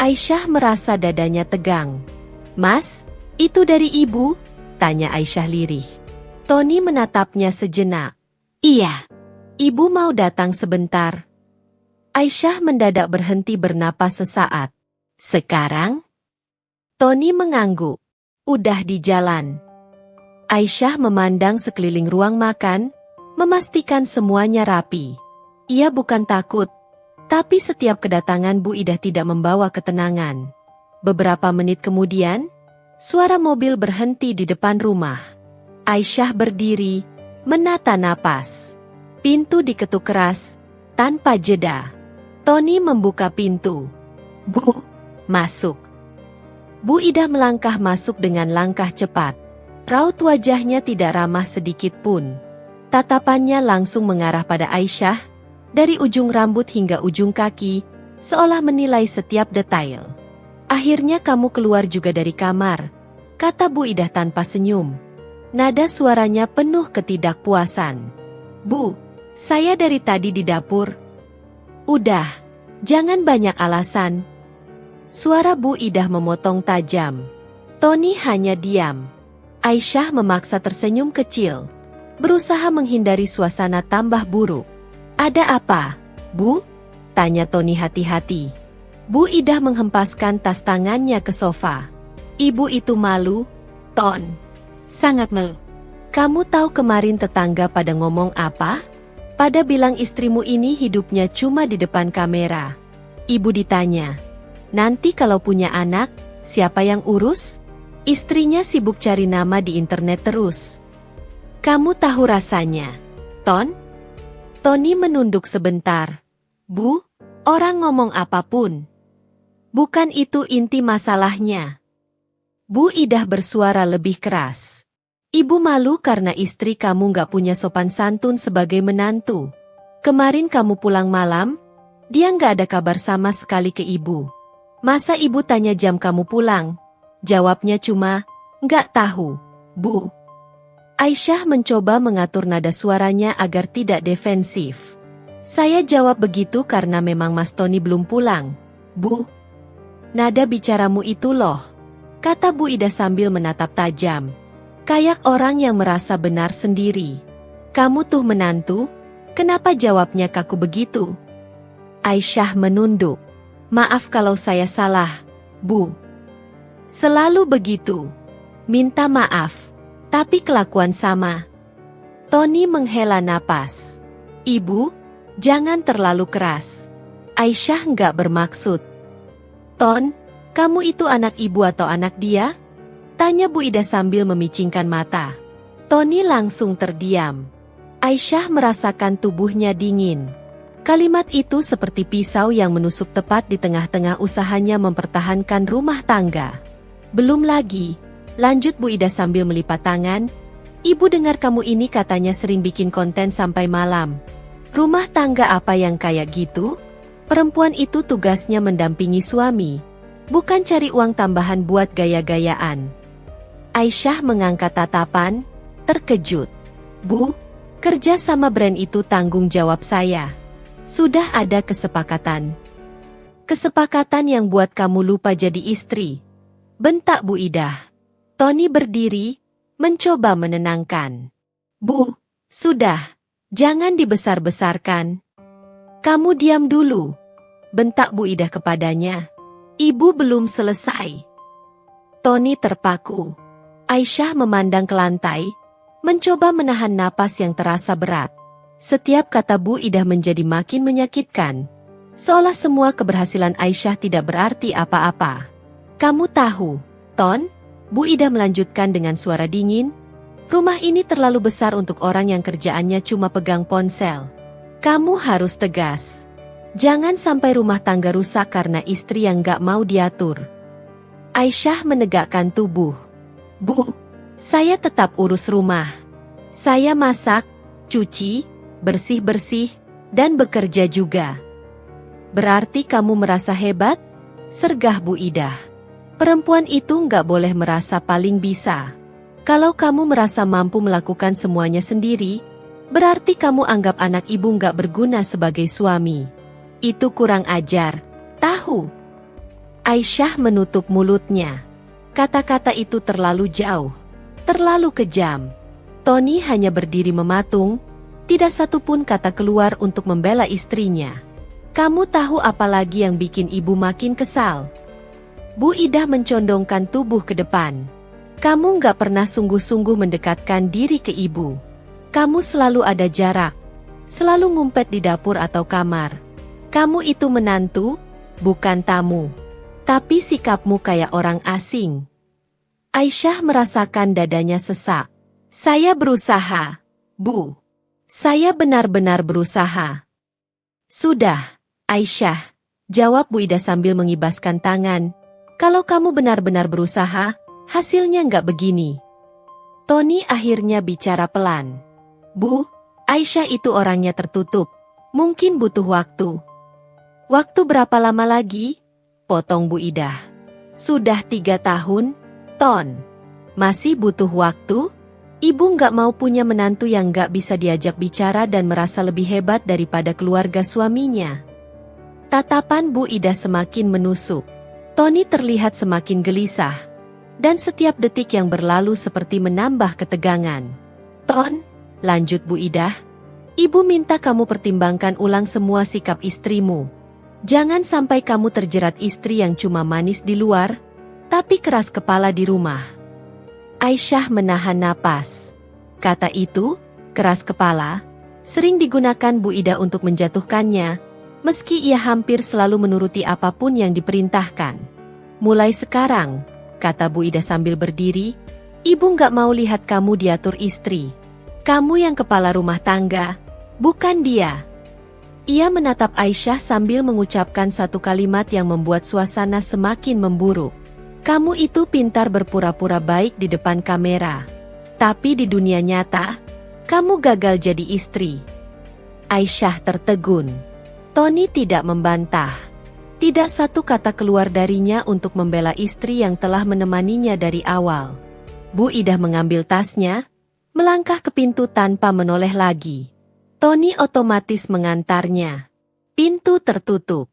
Aisyah merasa dadanya tegang. "Mas, itu dari ibu?" tanya Aisyah lirih. Tony menatapnya sejenak. "Iya. Ibu mau datang sebentar." Aisyah mendadak berhenti bernapas sesaat. "Sekarang?" Tony mengangguk. "Udah di jalan." Aisyah memandang sekeliling ruang makan, memastikan semuanya rapi. Ia bukan takut, tapi setiap kedatangan Bu Idah tidak membawa ketenangan. Beberapa menit kemudian, suara mobil berhenti di depan rumah. Aisyah berdiri, menata napas. Pintu diketuk keras, tanpa jeda. Tony membuka pintu. "Bu, masuk." Bu Idah melangkah masuk dengan langkah cepat. Raut wajahnya tidak ramah sedikit pun. Tatapannya langsung mengarah pada Aisyah, dari ujung rambut hingga ujung kaki, seolah menilai setiap detail. "Akhirnya kamu keluar juga dari kamar," kata Bu Idah tanpa senyum. Nada suaranya penuh ketidakpuasan. "Bu, saya dari tadi di dapur." "Udah, jangan banyak alasan." Suara Bu Idah memotong tajam. Tony hanya diam. Aisyah memaksa tersenyum kecil, berusaha menghindari suasana tambah buruk. "Ada apa, Bu?" tanya Tony hati-hati. Bu Idah menghempaskan tas tangannya ke sofa. "Ibu itu malu, Ton. Sangat malu. Kamu tahu kemarin tetangga pada ngomong apa? Pada bilang istrimu ini hidupnya cuma di depan kamera." Ibu ditanya, "Nanti kalau punya anak, siapa yang urus?" Istrinya sibuk cari nama di internet terus. "Kamu tahu rasanya, Ton?" Tony menunduk sebentar. "Bu, orang ngomong apapun. Bukan itu inti masalahnya." Bu Idah bersuara lebih keras. "Ibu malu karena istri kamu gak punya sopan santun sebagai menantu. Kemarin kamu pulang malam, dia gak ada kabar sama sekali ke ibu. Masa ibu tanya jam kamu pulang? Jawabnya cuma, 'Gak tahu, Bu.'" Aisyah mencoba mengatur nada suaranya agar tidak defensif. "Saya jawab begitu karena memang Mas Tony belum pulang, Bu. Nada bicaramu itu loh," kata Bu Idah sambil menatap tajam. Kayak orang yang merasa benar sendiri. "Kamu tuh menantu, kenapa jawabnya kaku begitu?" Aisyah menunduk. "Maaf kalau saya salah, Bu. Selalu begitu. Minta maaf, tapi kelakuan sama." Tony menghela napas. "Ibu, jangan terlalu keras." Aisyah nggak bermaksud. "Ton, kamu itu anak ibu atau anak dia?" tanya Bu Idah sambil memicingkan mata. Tony langsung terdiam. Aisyah merasakan tubuhnya dingin. Kalimat itu seperti pisau yang menusuk tepat di tengah-tengah usahanya mempertahankan rumah tangga. "Belum lagi," lanjut Bu Idah sambil melipat tangan, "Ibu dengar kamu ini katanya sering bikin konten sampai malam. Rumah tangga apa yang kayak gitu? Perempuan itu tugasnya mendampingi suami, bukan cari uang tambahan buat gaya-gayaan." Aisyah mengangkat tatapan, terkejut. "Bu, kerja sama brand itu tanggung jawab saya. Sudah ada kesepakatan." "Kesepakatan yang buat kamu lupa jadi istri," bentak Bu Idah. Tony berdiri, mencoba menenangkan. "Bu, sudah, jangan dibesar-besarkan." "Kamu diam dulu," bentak Bu Idah kepadanya. "Ibu belum selesai." Tony terpaku. Aisyah memandang ke lantai, mencoba menahan napas yang terasa berat. Setiap kata Bu Ida menjadi makin menyakitkan. Seolah semua keberhasilan Aisyah tidak berarti apa-apa. Kamu tahu, Ton? Bu Ida melanjutkan dengan suara dingin. Rumah ini terlalu besar untuk orang yang kerjaannya cuma pegang ponsel. Kamu harus tegas. Jangan sampai rumah tangga rusak karena istri yang gak mau diatur. Aisyah menegakkan tubuh. Bu, saya tetap urus rumah. Saya masak, cuci, bersih-bersih, dan bekerja juga. Berarti kamu merasa hebat? Sergah Bu Ida. Perempuan itu nggak boleh merasa paling bisa. Kalau kamu merasa mampu melakukan semuanya sendiri, berarti kamu anggap anak ibu nggak berguna sebagai suami. Itu kurang ajar, tahu? Aisyah menutup mulutnya. Kata-kata itu terlalu jauh, terlalu kejam. Tony hanya berdiri mematung, tidak satupun kata keluar untuk membela istrinya. Kamu tahu apa lagi yang bikin ibu makin kesal? Bu Ida mencondongkan tubuh ke depan. Kamu nggak pernah sungguh-sungguh mendekatkan diri ke ibu. Kamu selalu ada jarak, selalu ngumpet di dapur atau kamar. Kamu itu menantu, bukan tamu. Tapi sikapmu kayak orang asing. Aisyah merasakan dadanya sesak. Saya berusaha, Bu. Saya benar-benar berusaha. Sudah. Aisyah, jawab Bu Ida sambil mengibaskan tangan. Kalau kamu benar-benar berusaha, hasilnya nggak begini. Tony akhirnya bicara pelan. Bu, Aisyah itu orangnya tertutup. Mungkin butuh waktu. Waktu berapa lama lagi? Potong Bu Ida. Sudah 3 tahun, Ton. Masih butuh waktu? Ibu nggak mau punya menantu yang nggak bisa diajak bicara dan merasa lebih hebat daripada keluarga suaminya. Tatapan Bu Ida semakin menusuk. Tony terlihat semakin gelisah. Dan setiap detik yang berlalu seperti menambah ketegangan. Ton, lanjut Bu Ida. Ibu minta kamu pertimbangkan ulang semua sikap istrimu. Jangan sampai kamu terjerat istri yang cuma manis di luar, tapi keras kepala di rumah. Aisyah menahan napas. Kata itu, keras kepala, sering digunakan Bu Ida untuk menjatuhkannya. Meski ia hampir selalu menuruti apapun yang diperintahkan. Mulai sekarang, kata Bu Ida sambil berdiri, ibu nggak mau lihat kamu diatur istri. Kamu yang kepala rumah tangga, bukan dia. Ia menatap Aisyah sambil mengucapkan satu kalimat yang membuat suasana semakin memburuk. Kamu itu pintar berpura-pura baik di depan kamera. Tapi di dunia nyata, kamu gagal jadi istri. Aisyah tertegun. Tony tidak membantah. Tidak satu kata keluar darinya untuk membela istri yang telah menemaninya dari awal. Bu Ida mengambil tasnya, melangkah ke pintu tanpa menoleh lagi. Tony otomatis mengantarnya. Pintu tertutup.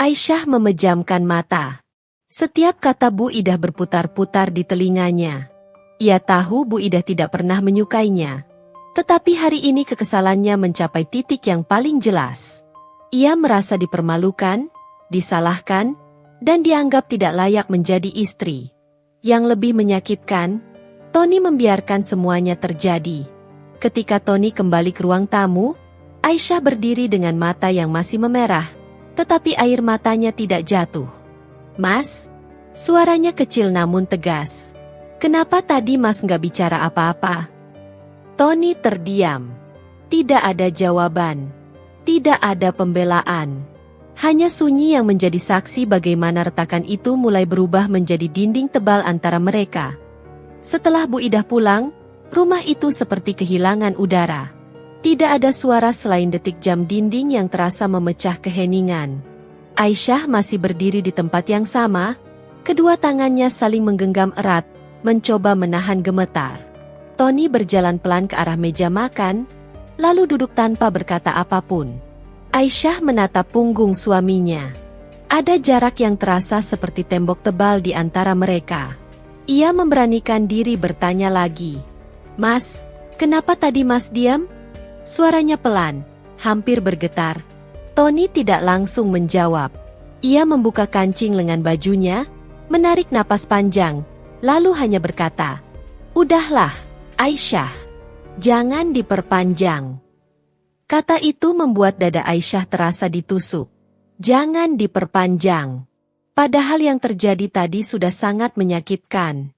Aisyah memejamkan mata. Setiap kata Bu Ida berputar-putar di telinganya. Ia tahu Bu Ida tidak pernah menyukainya. Tetapi hari ini kekesalannya mencapai titik yang paling jelas. Ia merasa dipermalukan, disalahkan, dan dianggap tidak layak menjadi istri. Yang lebih menyakitkan, Tony membiarkan semuanya terjadi. Ketika Tony kembali ke ruang tamu, Aisyah berdiri dengan mata yang masih memerah, tetapi air matanya tidak jatuh. Mas, suaranya kecil namun tegas. Kenapa tadi Mas nggak bicara apa-apa? Tony terdiam. Tidak ada jawaban. Tidak ada pembelaan. Hanya sunyi yang menjadi saksi bagaimana retakan itu mulai berubah menjadi dinding tebal antara mereka. Setelah Bu Ida pulang, rumah itu seperti kehilangan udara. Tidak ada suara selain detik jam dinding yang terasa memecah keheningan. Aisyah masih berdiri di tempat yang sama, kedua tangannya saling menggenggam erat, mencoba menahan gemetar. Tony berjalan pelan ke arah meja makan, lalu duduk tanpa berkata apapun. Aisyah menatap punggung suaminya. Ada jarak yang terasa seperti tembok tebal di antara mereka. Ia memberanikan diri bertanya lagi. Mas, kenapa tadi Mas diam? Suaranya pelan, hampir bergetar. Tony tidak langsung menjawab. Ia membuka kancing lengan bajunya, menarik napas panjang, lalu hanya berkata, "Udahlah, Aisyah, jangan diperpanjang." Kata itu membuat dada Aisyah terasa ditusuk. Jangan diperpanjang. Padahal yang terjadi tadi sudah sangat menyakitkan.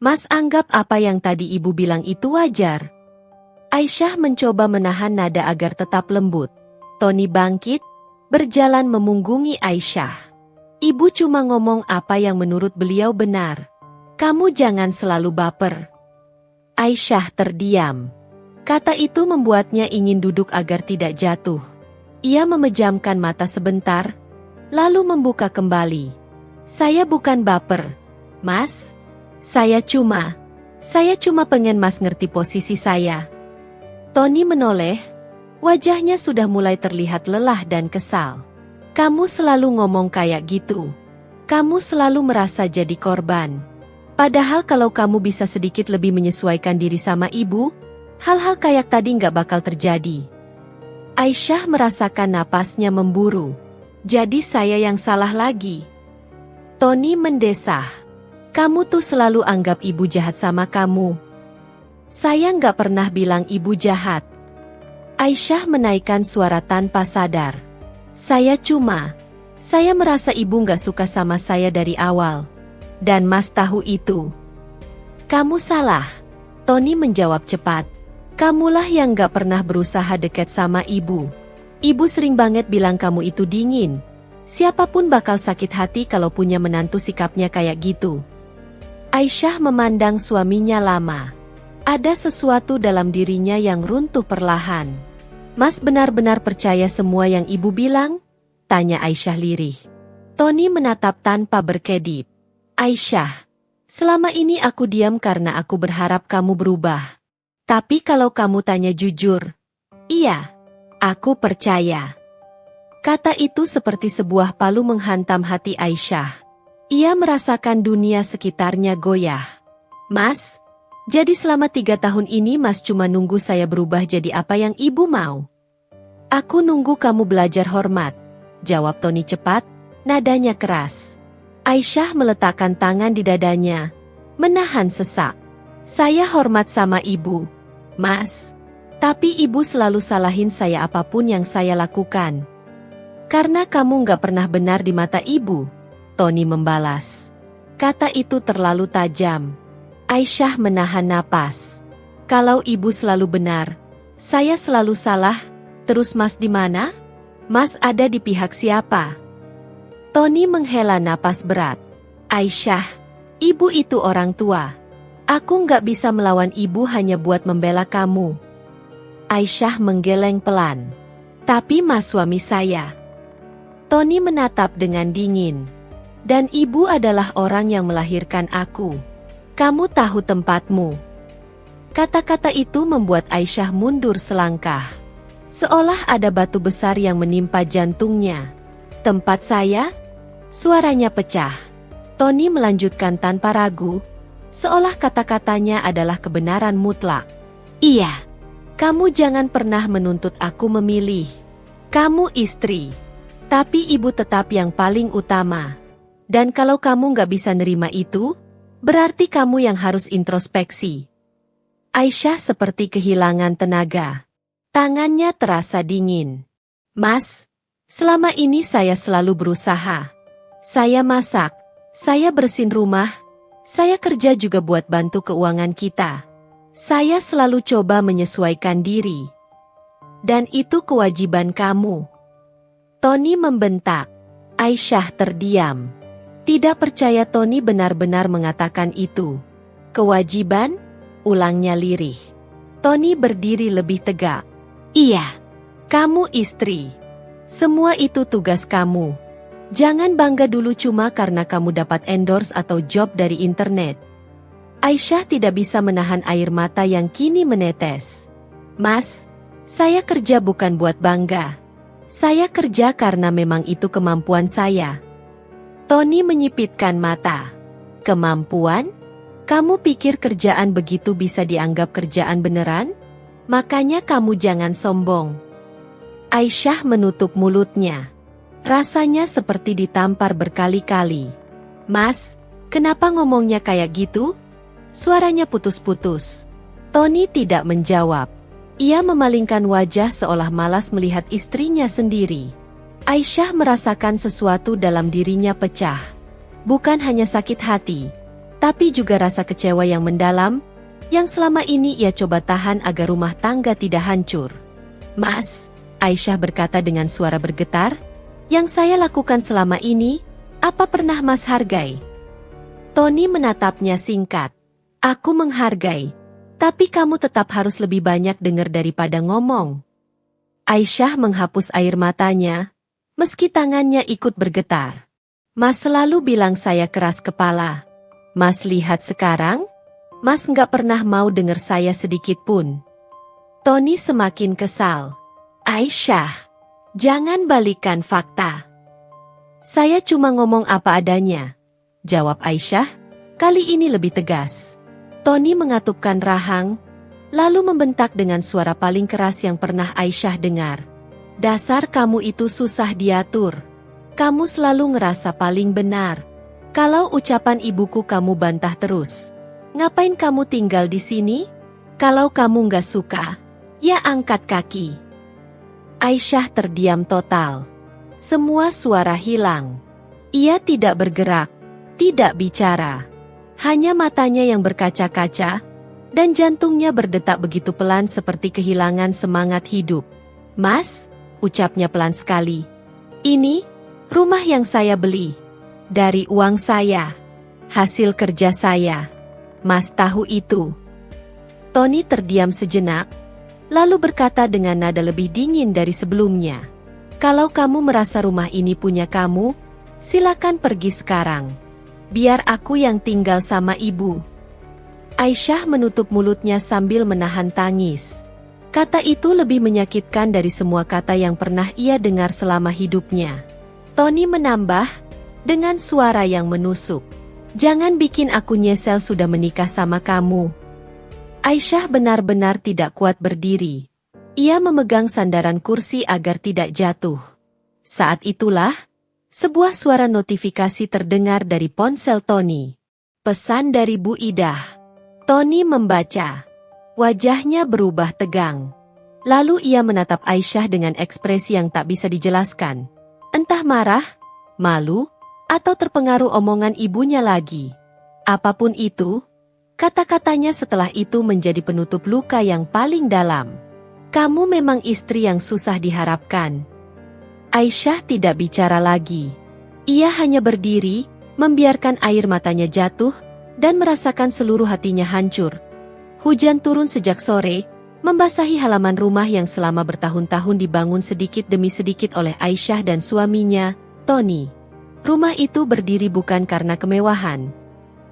Mas anggap apa yang tadi ibu bilang itu wajar? Aisyah mencoba menahan nada agar tetap lembut. Tony bangkit, berjalan memunggungi Aisyah. Ibu cuma ngomong apa yang menurut beliau benar. Kamu jangan selalu baper. Aisyah terdiam. Kata itu membuatnya ingin duduk agar tidak jatuh. Ia memejamkan mata sebentar, lalu membuka kembali. Saya bukan baper, Mas. Saya cuma pengen Mas ngerti posisi saya. Tony menoleh, wajahnya sudah mulai terlihat lelah dan kesal. Kamu selalu ngomong kayak gitu. Kamu selalu merasa jadi korban. Padahal kalau kamu bisa sedikit lebih menyesuaikan diri sama ibu, hal-hal kayak tadi nggak bakal terjadi. Aisyah merasakan napasnya memburu. Jadi saya yang salah lagi. Tony mendesah. Kamu tuh selalu anggap ibu jahat sama kamu. Saya nggak pernah bilang ibu jahat. Aisyah menaikkan suara tanpa sadar. Saya merasa ibu nggak suka sama saya dari awal. Dan Mas tahu itu. Kamu salah. Tony menjawab cepat. Kamulah yang gak pernah berusaha dekat sama ibu. Ibu sering banget bilang kamu itu dingin. Siapapun bakal sakit hati kalau punya menantu sikapnya kayak gitu. Aisyah memandang suaminya lama. Ada sesuatu dalam dirinya yang runtuh perlahan. Mas benar-benar percaya semua yang ibu bilang? Tanya Aisyah lirih. Tony menatap tanpa berkedip. Aisyah, selama ini aku diam karena aku berharap kamu berubah. Tapi kalau kamu tanya jujur, iya, aku percaya. Kata itu seperti sebuah palu menghantam hati Aisyah. Ia merasakan dunia sekitarnya goyah. Mas, jadi selama 3 tahun ini Mas cuma nunggu saya berubah jadi apa yang ibu mau? Aku nunggu kamu belajar hormat, jawab Tony cepat, nadanya keras. Aisyah meletakkan tangan di dadanya, menahan sesak. Saya hormat sama ibu, Mas. Tapi ibu selalu salahin saya apapun yang saya lakukan. Karena kamu gak pernah benar di mata ibu, Tony membalas. Kata itu terlalu tajam. Aisyah menahan napas. Kalau ibu selalu benar, saya selalu salah, terus Mas di mana? Mas ada di pihak siapa? Tony menghela napas berat. Aisyah, ibu itu orang tua. Aku nggak bisa melawan ibu hanya buat membela kamu. Aisyah menggeleng pelan. Tapi Mas suami saya. Tony menatap dengan dingin. Dan ibu adalah orang yang melahirkan aku. Kamu tahu tempatmu. Kata-kata itu membuat Aisyah mundur selangkah. Seolah ada batu besar yang menimpa jantungnya. Tempat saya? Suaranya pecah. Tony melanjutkan tanpa ragu, seolah kata-katanya adalah kebenaran mutlak. Iya, kamu jangan pernah menuntut aku memilih. Kamu istri, tapi ibu tetap yang paling utama. Dan kalau kamu nggak bisa nerima itu, berarti kamu yang harus introspeksi. Aisyah seperti kehilangan tenaga. Tangannya terasa dingin. Mas, selama ini saya selalu berusaha. Saya masak, saya bersihin rumah, saya kerja juga buat bantu keuangan kita. Saya selalu coba menyesuaikan diri. Dan itu kewajiban kamu. Tony membentak. Aisyah terdiam. Tidak percaya Tony benar-benar mengatakan itu. Kewajiban? Ulangnya lirih. Tony berdiri lebih tegak. Iya, kamu istri. Semua itu tugas kamu. Jangan bangga dulu cuma karena kamu dapat endorse atau job dari internet. Aisyah tidak bisa menahan air mata yang kini menetes. Mas, saya kerja bukan buat bangga. Saya kerja karena memang itu kemampuan saya. Tony menyipitkan mata. Kemampuan? Kamu pikir kerjaan begitu bisa dianggap kerjaan beneran? Makanya kamu jangan sombong. Aisyah menutup mulutnya. Rasanya seperti ditampar berkali-kali. Mas, Kenapa ngomongnya kayak gitu? Suaranya putus-putus. Tony tidak menjawab. Ia memalingkan wajah seolah malas melihat istrinya sendiri. Aisyah merasakan sesuatu dalam dirinya pecah. Bukan hanya sakit hati, tapi juga rasa kecewa yang mendalam, yang selama ini ia coba tahan agar rumah tangga tidak hancur. "Mas," Aisyah berkata dengan suara bergetar, "yang saya lakukan selama ini, apa pernah Mas hargai?" Tony menatapnya singkat. "Aku menghargai, tapi kamu tetap harus lebih banyak dengar daripada ngomong." Aisyah menghapus air matanya, meski tangannya ikut bergetar. "Mas selalu bilang saya keras kepala. Mas lihat sekarang, Mas nggak pernah mau dengar saya sedikit pun." Tony semakin kesal. "Aisyah, jangan balikan fakta." "Saya cuma ngomong apa adanya," jawab Aisyah, kali ini lebih tegas. Tony mengatupkan rahang, lalu membentak dengan suara paling keras yang pernah Aisyah dengar. "Dasar kamu itu susah diatur. Kamu selalu ngerasa paling benar. Kalau ucapan ibuku kamu bantah terus. Ngapain kamu tinggal di sini? Kalau kamu nggak suka, ya angkat kaki." Aisyah terdiam total. Semua suara hilang. Ia tidak bergerak, tidak bicara. Hanya matanya yang berkaca-kaca, dan jantungnya berdetak begitu pelan seperti kehilangan semangat hidup. "Mas," ucapnya pelan sekali, "ini rumah yang saya beli. Dari uang saya. Hasil kerja saya. Mas tahu itu." Tony terdiam sejenak, lalu berkata dengan nada lebih dingin dari sebelumnya. "Kalau kamu merasa rumah ini punya kamu, silakan pergi sekarang. Biar aku yang tinggal sama ibu." Aisyah menutup mulutnya sambil menahan tangis. Kata itu lebih menyakitkan dari semua kata yang pernah ia dengar selama hidupnya. Tony menambah, dengan suara yang menusuk, "Jangan bikin aku nyesel sudah menikah sama kamu." Aisyah benar-benar tidak kuat berdiri. Ia memegang sandaran kursi agar tidak jatuh. Saat itulah, sebuah suara notifikasi terdengar dari ponsel Tony. Pesan dari Bu Idah. Tony membaca. Wajahnya berubah tegang. Lalu ia menatap Aisyah dengan ekspresi yang tak bisa dijelaskan. Entah marah, malu, atau terpengaruh omongan ibunya lagi. Apapun itu, kata-katanya setelah itu menjadi penutup luka yang paling dalam. "Kamu memang istri yang susah diharapkan." Aisyah tidak bicara lagi. Ia hanya berdiri, membiarkan air matanya jatuh, dan merasakan seluruh hatinya hancur. Hujan turun sejak sore, membasahi halaman rumah yang selama bertahun-tahun dibangun sedikit demi sedikit oleh Aisyah dan suaminya, Tony. Rumah itu berdiri bukan karena kemewahan,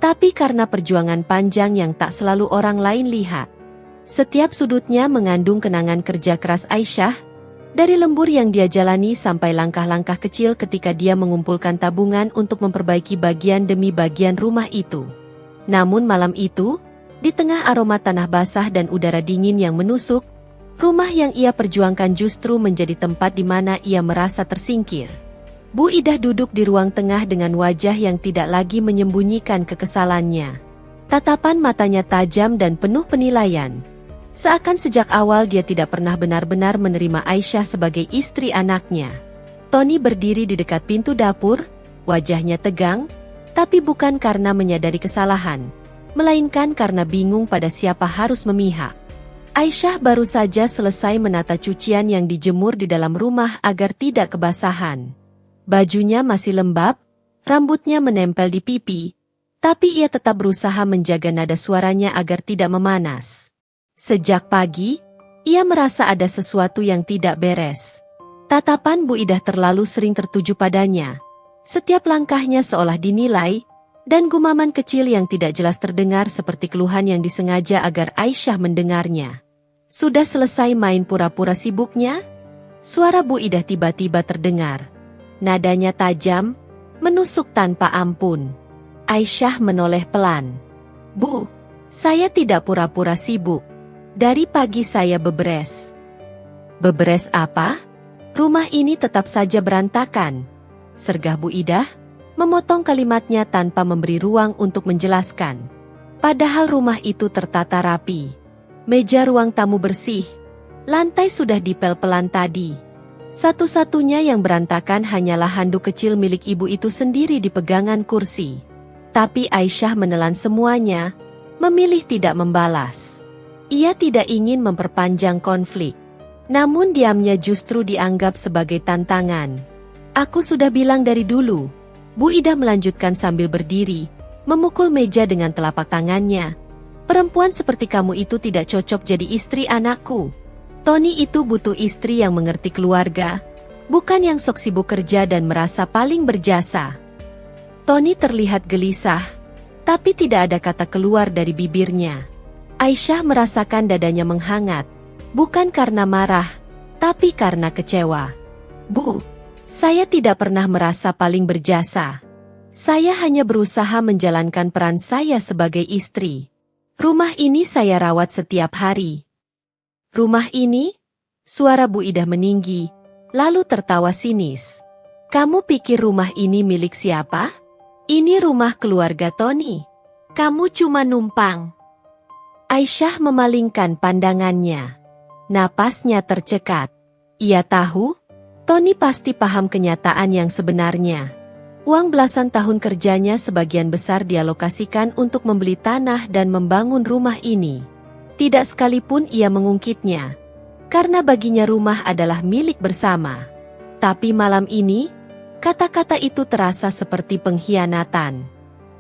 tapi karena perjuangan panjang yang tak selalu orang lain lihat. Setiap sudutnya mengandung kenangan kerja keras Aisyah, dari lembur yang dia jalani sampai langkah-langkah kecil ketika dia mengumpulkan tabungan untuk memperbaiki bagian demi bagian rumah itu. Namun malam itu, di tengah aroma tanah basah dan udara dingin yang menusuk, rumah yang ia perjuangkan justru menjadi tempat di mana ia merasa tersingkir. Bu Idah duduk di ruang tengah dengan wajah yang tidak lagi menyembunyikan kekesalannya. Tatapan matanya tajam dan penuh penilaian. Seakan sejak awal dia tidak pernah benar-benar menerima Aisyah sebagai istri anaknya. Tony berdiri di dekat pintu dapur, wajahnya tegang, tapi bukan karena menyadari kesalahan, melainkan karena bingung pada siapa harus memihak. Aisyah baru saja selesai menata cucian yang dijemur di dalam rumah agar tidak kebasahan. Bajunya masih lembab, rambutnya menempel di pipi, tapi ia tetap berusaha menjaga nada suaranya agar tidak memanas. Sejak pagi, ia merasa ada sesuatu yang tidak beres. Tatapan Bu Idah terlalu sering tertuju padanya. Setiap langkahnya seolah dinilai, dan gumaman kecil yang tidak jelas terdengar seperti keluhan yang disengaja agar Aisyah mendengarnya. "Sudah selesai main pura-pura sibuknya?" Suara Bu Idah tiba-tiba terdengar. Nadanya tajam, menusuk tanpa ampun. Aisyah menoleh pelan. "Bu, saya tidak pura-pura sibuk. Dari pagi saya beberes." "Beberes apa? Rumah ini tetap saja berantakan," sergah Bu Idah, memotong kalimatnya tanpa memberi ruang untuk menjelaskan. Padahal rumah itu tertata rapi. Meja ruang tamu bersih. Lantai sudah dipel pelan tadi. Satu-satunya yang berantakan hanyalah handuk kecil milik ibu itu sendiri di pegangan kursi. Tapi Aisyah menelan semuanya, memilih tidak membalas. Ia tidak ingin memperpanjang konflik. Namun diamnya justru dianggap sebagai tantangan. Aku sudah bilang dari dulu, Bu Ida melanjutkan sambil berdiri, memukul meja dengan telapak tangannya. Perempuan seperti kamu itu tidak cocok jadi istri anakku. Tony itu butuh istri yang mengerti keluarga, bukan yang sok sibuk kerja dan merasa paling berjasa. Tony terlihat gelisah, tapi tidak ada kata keluar dari bibirnya. Aisyah merasakan dadanya menghangat, bukan karena marah, tapi karena kecewa. Bu, saya tidak pernah merasa paling berjasa. Saya hanya berusaha menjalankan peran saya sebagai istri. Rumah ini saya rawat setiap hari. Rumah ini? Suara Bu Ida meninggi, lalu tertawa sinis. Kamu pikir rumah ini milik siapa? Ini rumah keluarga Tony. Kamu cuma numpang. Aisyah memalingkan pandangannya. Napasnya tercekat. Ia tahu, Tony pasti paham kenyataan yang sebenarnya. Uang belasan tahun kerjanya sebagian besar dialokasikan untuk membeli tanah dan membangun rumah ini. Tidak sekalipun ia mengungkitnya, karena baginya rumah adalah milik bersama. Tapi malam ini, kata-kata itu terasa seperti pengkhianatan.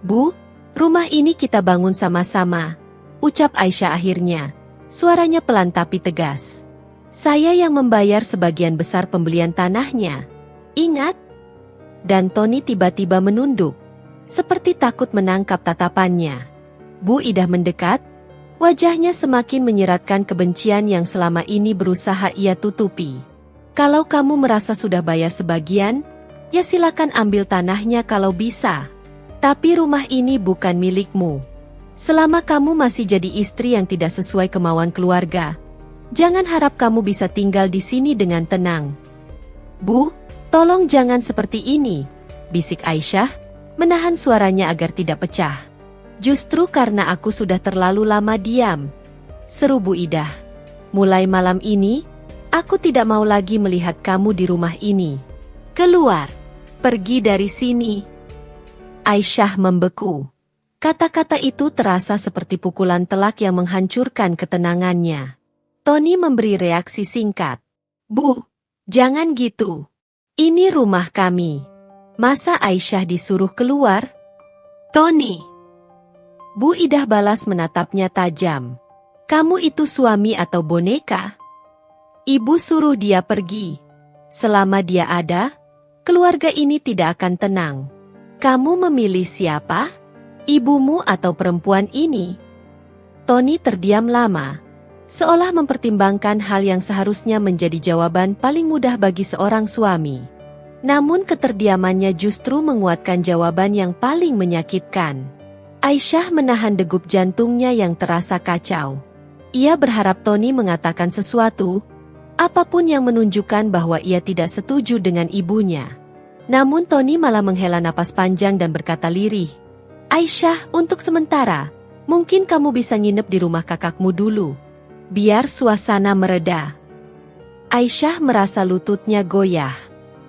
Bu, rumah ini kita bangun sama-sama, ucap Aisyah akhirnya. Suaranya pelan tapi tegas. Saya yang membayar sebagian besar pembelian tanahnya. Ingat? Dan Tony tiba-tiba menunduk, seperti takut menangkap tatapannya. Bu Ida mendekat, wajahnya semakin menyiratkan kebencian yang selama ini berusaha ia tutupi. Kalau kamu merasa sudah bayar sebagian, ya silakan ambil tanahnya kalau bisa. Tapi rumah ini bukan milikmu. Selama kamu masih jadi istri yang tidak sesuai kemauan keluarga, jangan harap kamu bisa tinggal di sini dengan tenang. Bu, tolong jangan seperti ini, bisik Aisyah, menahan suaranya agar tidak pecah. Justru karena aku sudah terlalu lama diam, seru Bu Ida. Mulai malam ini, aku tidak mau lagi melihat kamu di rumah ini. Keluar, pergi dari sini. Aisyah membeku. Kata-kata itu terasa seperti pukulan telak yang menghancurkan ketenangannya. Tony memberi reaksi singkat. Bu, jangan gitu. Ini rumah kami. Masa Aisyah disuruh keluar? Tony. Bu Ida balas menatapnya tajam. Kamu itu suami atau boneka? Ibu suruh dia pergi. Selama dia ada, keluarga ini tidak akan tenang. Kamu memilih siapa? Ibumu atau perempuan ini? Tony terdiam lama, seolah mempertimbangkan hal yang seharusnya menjadi jawaban paling mudah bagi seorang suami. Namun keterdiamannya justru menguatkan jawaban yang paling menyakitkan. Aisyah menahan degup jantungnya yang terasa kacau. Ia berharap Tony mengatakan sesuatu, apapun yang menunjukkan bahwa ia tidak setuju dengan ibunya. Namun Tony malah menghela napas panjang dan berkata lirih, Aisyah, untuk sementara, mungkin kamu bisa nginep di rumah kakakmu dulu. Biar suasana mereda. Aisyah merasa lututnya goyah.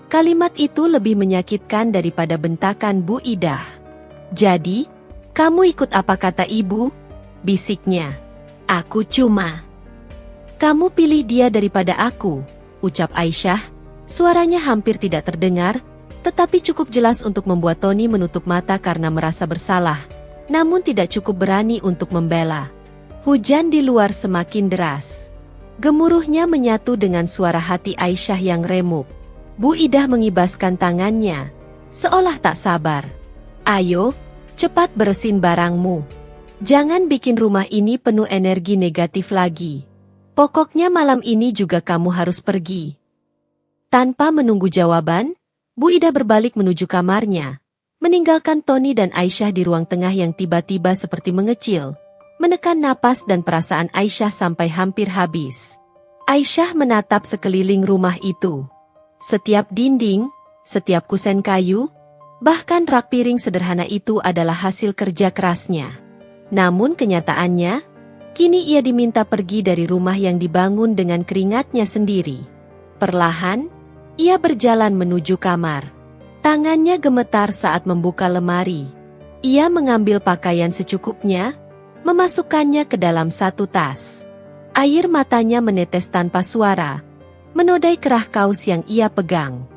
Kalimat itu lebih menyakitkan daripada bentakan Bu Ida. Jadi, kamu ikut apa kata ibu? Bisiknya. Aku cuma. Kamu pilih dia daripada aku, ucap Aisyah. Suaranya hampir tidak terdengar, tetapi cukup jelas untuk membuat Tony menutup mata karena merasa bersalah, namun tidak cukup berani untuk membela. Hujan di luar semakin deras. Gemuruhnya menyatu dengan suara hati Aisyah yang remuk. Bu Ida mengibaskan tangannya, seolah tak sabar. Ayo, cepat beresin barangmu. Jangan bikin rumah ini penuh energi negatif lagi. Pokoknya malam ini juga kamu harus pergi. Tanpa menunggu jawaban, Bu Ida berbalik menuju kamarnya, meninggalkan Tony dan Aisyah di ruang tengah yang tiba-tiba seperti mengecil, menekan napas dan perasaan Aisyah sampai hampir habis. Aisyah menatap sekeliling rumah itu. Setiap dinding, setiap kusen kayu, Bahkan rak piring sederhana itu adalah hasil kerja kerasnya. Namun kenyataannya, kini ia diminta pergi dari rumah yang dibangun dengan keringatnya sendiri. Perlahan, ia berjalan menuju kamar. Tangannya gemetar saat membuka lemari. Ia mengambil pakaian secukupnya, memasukkannya ke dalam satu tas. Air matanya menetes tanpa suara, menodai kerah kaus yang ia pegang.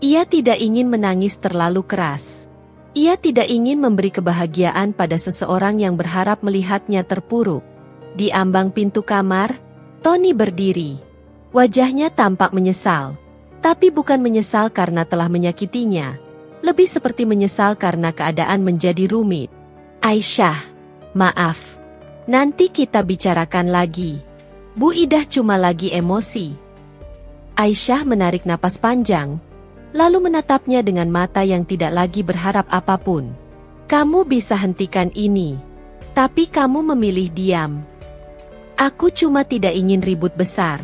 Ia tidak ingin menangis terlalu keras. Ia tidak ingin memberi kebahagiaan pada seseorang yang berharap melihatnya terpuruk. Di ambang pintu kamar, Tony berdiri. Wajahnya tampak menyesal. Tapi bukan menyesal karena telah menyakitinya. Lebih seperti menyesal karena keadaan menjadi rumit. Aisyah, maaf. Nanti kita bicarakan lagi. Bu Idah cuma lagi emosi. Aisyah menarik napas panjang, lalu menatapnya dengan mata yang tidak lagi berharap apapun. Kamu bisa hentikan ini, tapi kamu memilih diam. Aku cuma tidak ingin ribut besar.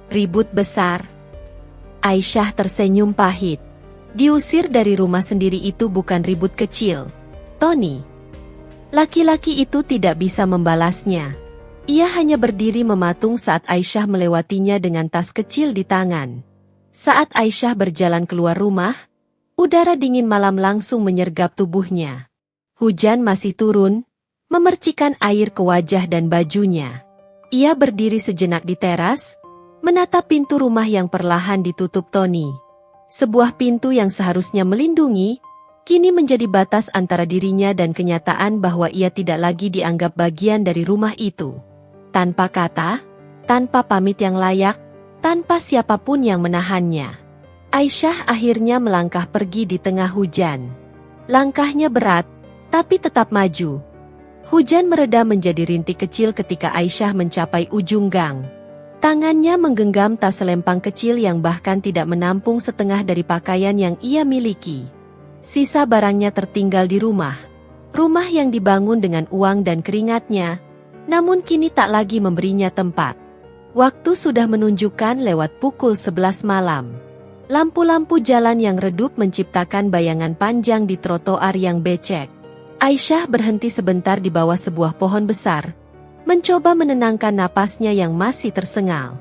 Ribut besar? Aisyah tersenyum pahit. Diusir dari rumah sendiri itu bukan ribut kecil, Tony. Laki-laki itu tidak bisa membalasnya. Ia hanya berdiri mematung saat Aisyah melewatinya dengan tas kecil di tangan. Saat Aisyah berjalan keluar rumah, udara dingin malam langsung menyergap tubuhnya. Hujan masih turun, memercikan air ke wajah dan bajunya. Ia berdiri sejenak di teras, menatap pintu rumah yang perlahan ditutup Tony. Sebuah pintu yang seharusnya melindungi, kini menjadi batas antara dirinya dan kenyataan bahwa ia tidak lagi dianggap bagian dari rumah itu. Tanpa kata, tanpa pamit yang layak, tanpa siapapun yang menahannya, Aisyah akhirnya melangkah pergi di tengah hujan. Langkahnya berat, tapi tetap maju. Hujan mereda menjadi rintik kecil ketika Aisyah mencapai ujung gang. Tangannya menggenggam tas selempang kecil yang bahkan tidak menampung setengah dari pakaian yang ia miliki. Sisa barangnya tertinggal di rumah. Rumah yang dibangun dengan uang dan keringatnya, namun kini tak lagi memberinya tempat. Waktu sudah menunjukkan lewat pukul 11 malam. Lampu-lampu jalan yang redup menciptakan bayangan panjang di trotoar yang becek. Aisyah berhenti sebentar di bawah sebuah pohon besar, mencoba menenangkan napasnya yang masih tersengal.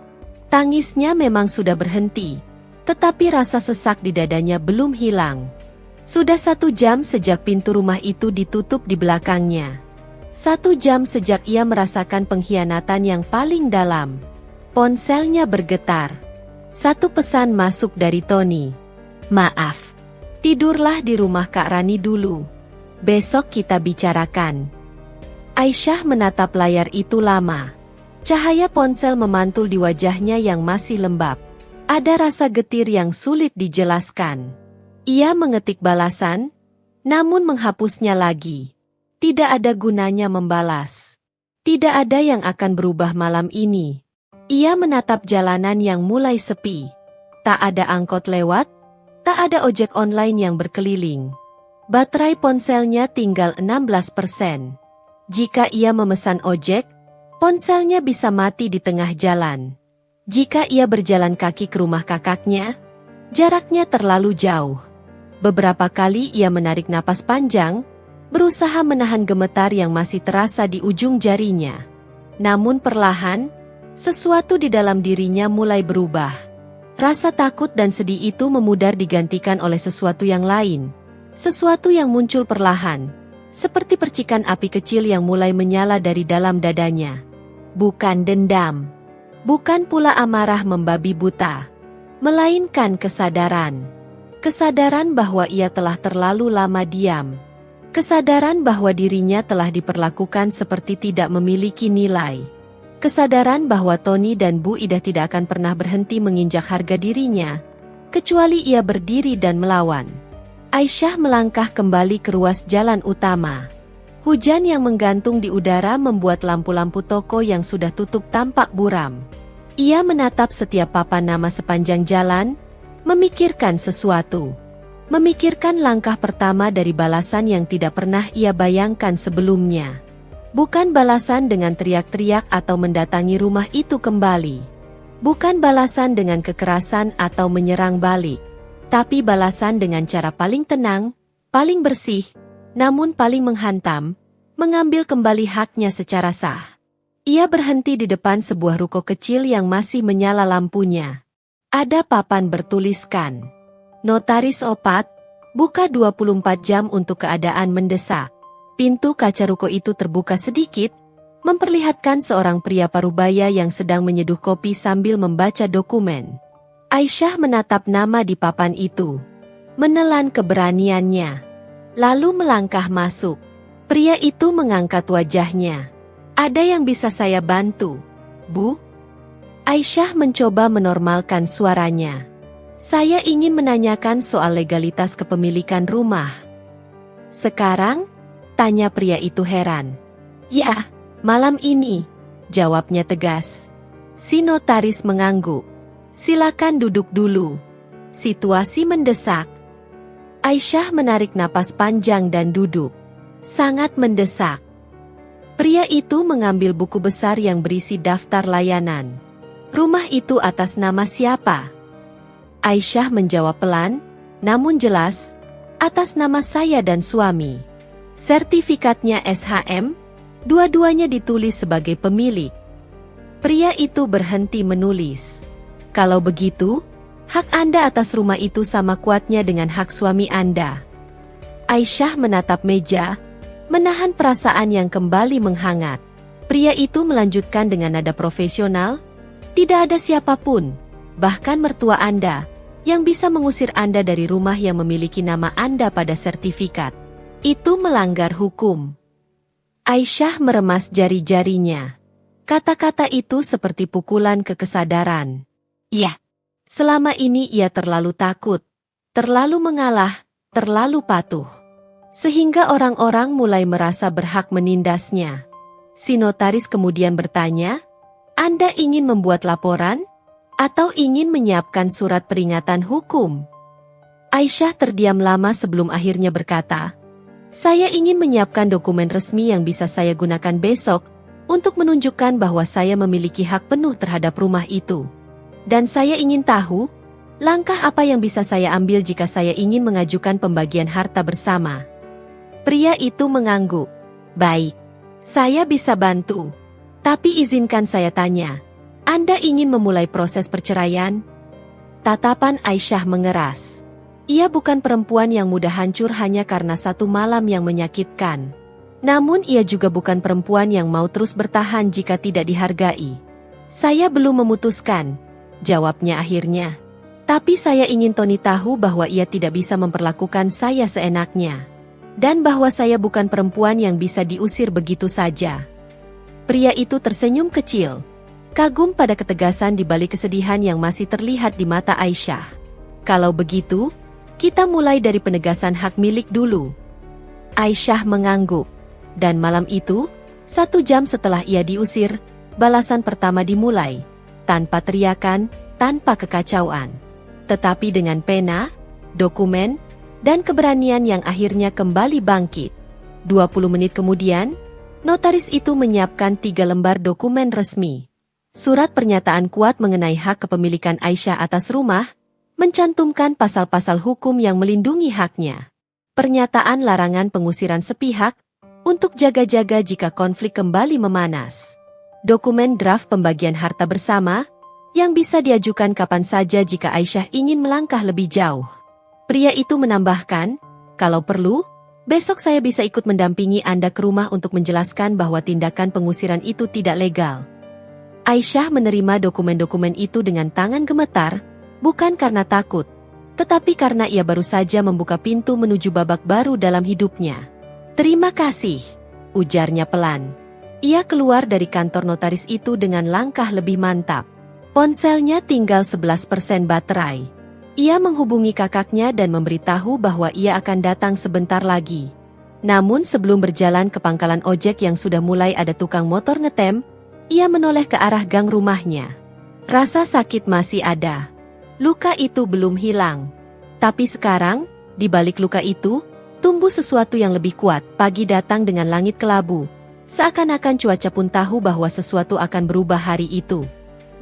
Tangisnya memang sudah berhenti, tetapi rasa sesak di dadanya belum hilang. Sudah 1 jam sejak pintu rumah itu ditutup di belakangnya. 1 jam sejak ia merasakan pengkhianatan yang paling dalam. Ponselnya bergetar. 1 pesan masuk dari Tony. Maaf. Tidurlah di rumah Kak Rani dulu. Besok kita bicarakan. Aisyah menatap layar itu lama. Cahaya ponsel memantul di wajahnya yang masih lembab. Ada rasa getir yang sulit dijelaskan. Ia mengetik balasan, namun menghapusnya lagi. Tidak ada gunanya membalas. Tidak ada yang akan berubah malam ini. Ia menatap jalanan yang mulai sepi. Tak ada angkot lewat, tak ada ojek online yang berkeliling. Baterai ponselnya tinggal 16%. Jika ia memesan ojek, ponselnya bisa mati di tengah jalan. Jika ia berjalan kaki ke rumah kakaknya, jaraknya terlalu jauh. Beberapa kali ia menarik napas panjang, berusaha menahan gemetar yang masih terasa di ujung jarinya. Namun perlahan, sesuatu di dalam dirinya mulai berubah. Rasa takut dan sedih itu memudar digantikan oleh sesuatu yang lain. Sesuatu yang muncul perlahan, seperti percikan api kecil yang mulai menyala dari dalam dadanya. Bukan dendam, bukan pula amarah membabi buta, melainkan kesadaran. Kesadaran bahwa ia telah terlalu lama diam. Kesadaran bahwa dirinya telah diperlakukan seperti tidak memiliki nilai. Kesadaran bahwa Tony dan Bu Idah tidak akan pernah berhenti menginjak harga dirinya, kecuali ia berdiri dan melawan. Aisyah melangkah kembali ke ruas jalan utama. Hujan yang menggantung di udara membuat lampu-lampu toko yang sudah tutup tampak buram. Ia menatap setiap papan nama sepanjang jalan, memikirkan sesuatu. Memikirkan langkah pertama dari balasan yang tidak pernah ia bayangkan sebelumnya. Bukan balasan dengan teriak-teriak atau mendatangi rumah itu kembali. Bukan balasan dengan kekerasan atau menyerang balik. Tapi balasan dengan cara paling tenang, paling bersih, namun paling menghantam, mengambil kembali haknya secara sah. Ia berhenti di depan sebuah ruko kecil yang masih menyala lampunya. Ada papan bertuliskan, Notaris Opat, buka 24 jam untuk keadaan mendesak. Pintu kaca ruko itu terbuka sedikit, memperlihatkan seorang pria parubaya yang sedang menyeduh kopi sambil membaca dokumen. Aisyah menatap nama di papan itu, menelan keberaniannya, lalu melangkah masuk. Pria itu mengangkat wajahnya. Ada yang bisa saya bantu, Bu? Aisyah mencoba menormalkan suaranya. Saya ingin menanyakan soal legalitas kepemilikan rumah. Sekarang? Tanya pria itu heran. Ya, malam ini, jawabnya tegas. Si notaris mengangguk. Silakan duduk dulu. Situasi mendesak. Aisyah menarik napas panjang dan duduk. Sangat mendesak. Pria itu mengambil buku besar yang berisi daftar layanan. Rumah itu atas nama siapa? Aisyah menjawab pelan, namun jelas, atas nama saya dan suami. Sertifikatnya SHM, dua-duanya ditulis sebagai pemilik. Pria itu berhenti menulis. Kalau begitu, hak Anda atas rumah itu sama kuatnya dengan hak suami Anda. Aisyah menatap meja, menahan perasaan yang kembali menghangat. Pria itu melanjutkan dengan nada profesional, tidak ada siapapun, bahkan mertua Anda, yang bisa mengusir Anda dari rumah yang memiliki nama Anda pada sertifikat. Itu melanggar hukum. Aisyah meremas jari-jarinya. Kata-kata itu seperti pukulan ke kesadaran. Ya, selama ini ia terlalu takut, terlalu mengalah, terlalu patuh. Sehingga orang-orang mulai merasa berhak menindasnya. Si notaris kemudian bertanya, Anda ingin membuat laporan? Atau ingin menyiapkan surat peringatan hukum? Aisyah terdiam lama sebelum akhirnya berkata, saya ingin menyiapkan dokumen resmi yang bisa saya gunakan besok untuk menunjukkan bahwa saya memiliki hak penuh terhadap rumah itu. Dan saya ingin tahu, langkah apa yang bisa saya ambil jika saya ingin mengajukan pembagian harta bersama. Pria itu mengangguk. Baik, saya bisa bantu. Tapi izinkan saya tanya, Anda ingin memulai proses perceraian? Tatapan Aisyah mengeras. Ia bukan perempuan yang mudah hancur hanya karena satu malam yang menyakitkan. Namun ia juga bukan perempuan yang mau terus bertahan jika tidak dihargai. Saya belum memutuskan, jawabnya akhirnya. Tapi saya ingin Tony tahu bahwa ia tidak bisa memperlakukan saya seenaknya. Dan bahwa saya bukan perempuan yang bisa diusir begitu saja. Pria itu tersenyum kecil, kagum pada ketegasan di balik kesedihan yang masih terlihat di mata Aisyah. Kalau begitu, kita mulai dari penegasan hak milik dulu. Aisyah mengangguk. Dan malam itu, 1 jam setelah ia diusir, balasan pertama dimulai. Tanpa teriakan, tanpa kekacauan. Tetapi dengan pena, dokumen, dan keberanian yang akhirnya kembali bangkit. 20 menit kemudian, notaris itu menyiapkan 3 lembar dokumen resmi. Surat pernyataan kuat mengenai hak kepemilikan Aisyah atas rumah, mencantumkan pasal-pasal hukum yang melindungi haknya. Pernyataan larangan pengusiran sepihak, untuk jaga-jaga jika konflik kembali memanas. Dokumen draft pembagian harta bersama, yang bisa diajukan kapan saja jika Aisyah ingin melangkah lebih jauh. Pria itu menambahkan, kalau perlu, besok saya bisa ikut mendampingi Anda ke rumah untuk menjelaskan bahwa tindakan pengusiran itu tidak legal. Aisyah menerima dokumen-dokumen itu dengan tangan gemetar, bukan karena takut, tetapi karena ia baru saja membuka pintu menuju babak baru dalam hidupnya. Terima kasih, ujarnya pelan. Ia keluar dari kantor notaris itu dengan langkah lebih mantap. Ponselnya tinggal 11% baterai. Ia menghubungi kakaknya dan memberitahu bahwa ia akan datang sebentar lagi. Namun sebelum berjalan ke pangkalan ojek yang sudah mulai ada tukang motor ngetem, ia menoleh ke arah gang rumahnya. Rasa sakit masih ada. Luka itu belum hilang. Tapi sekarang, di balik luka itu, tumbuh sesuatu yang lebih kuat. Pagi datang dengan langit kelabu. Seakan-akan cuaca pun tahu bahwa sesuatu akan berubah hari itu.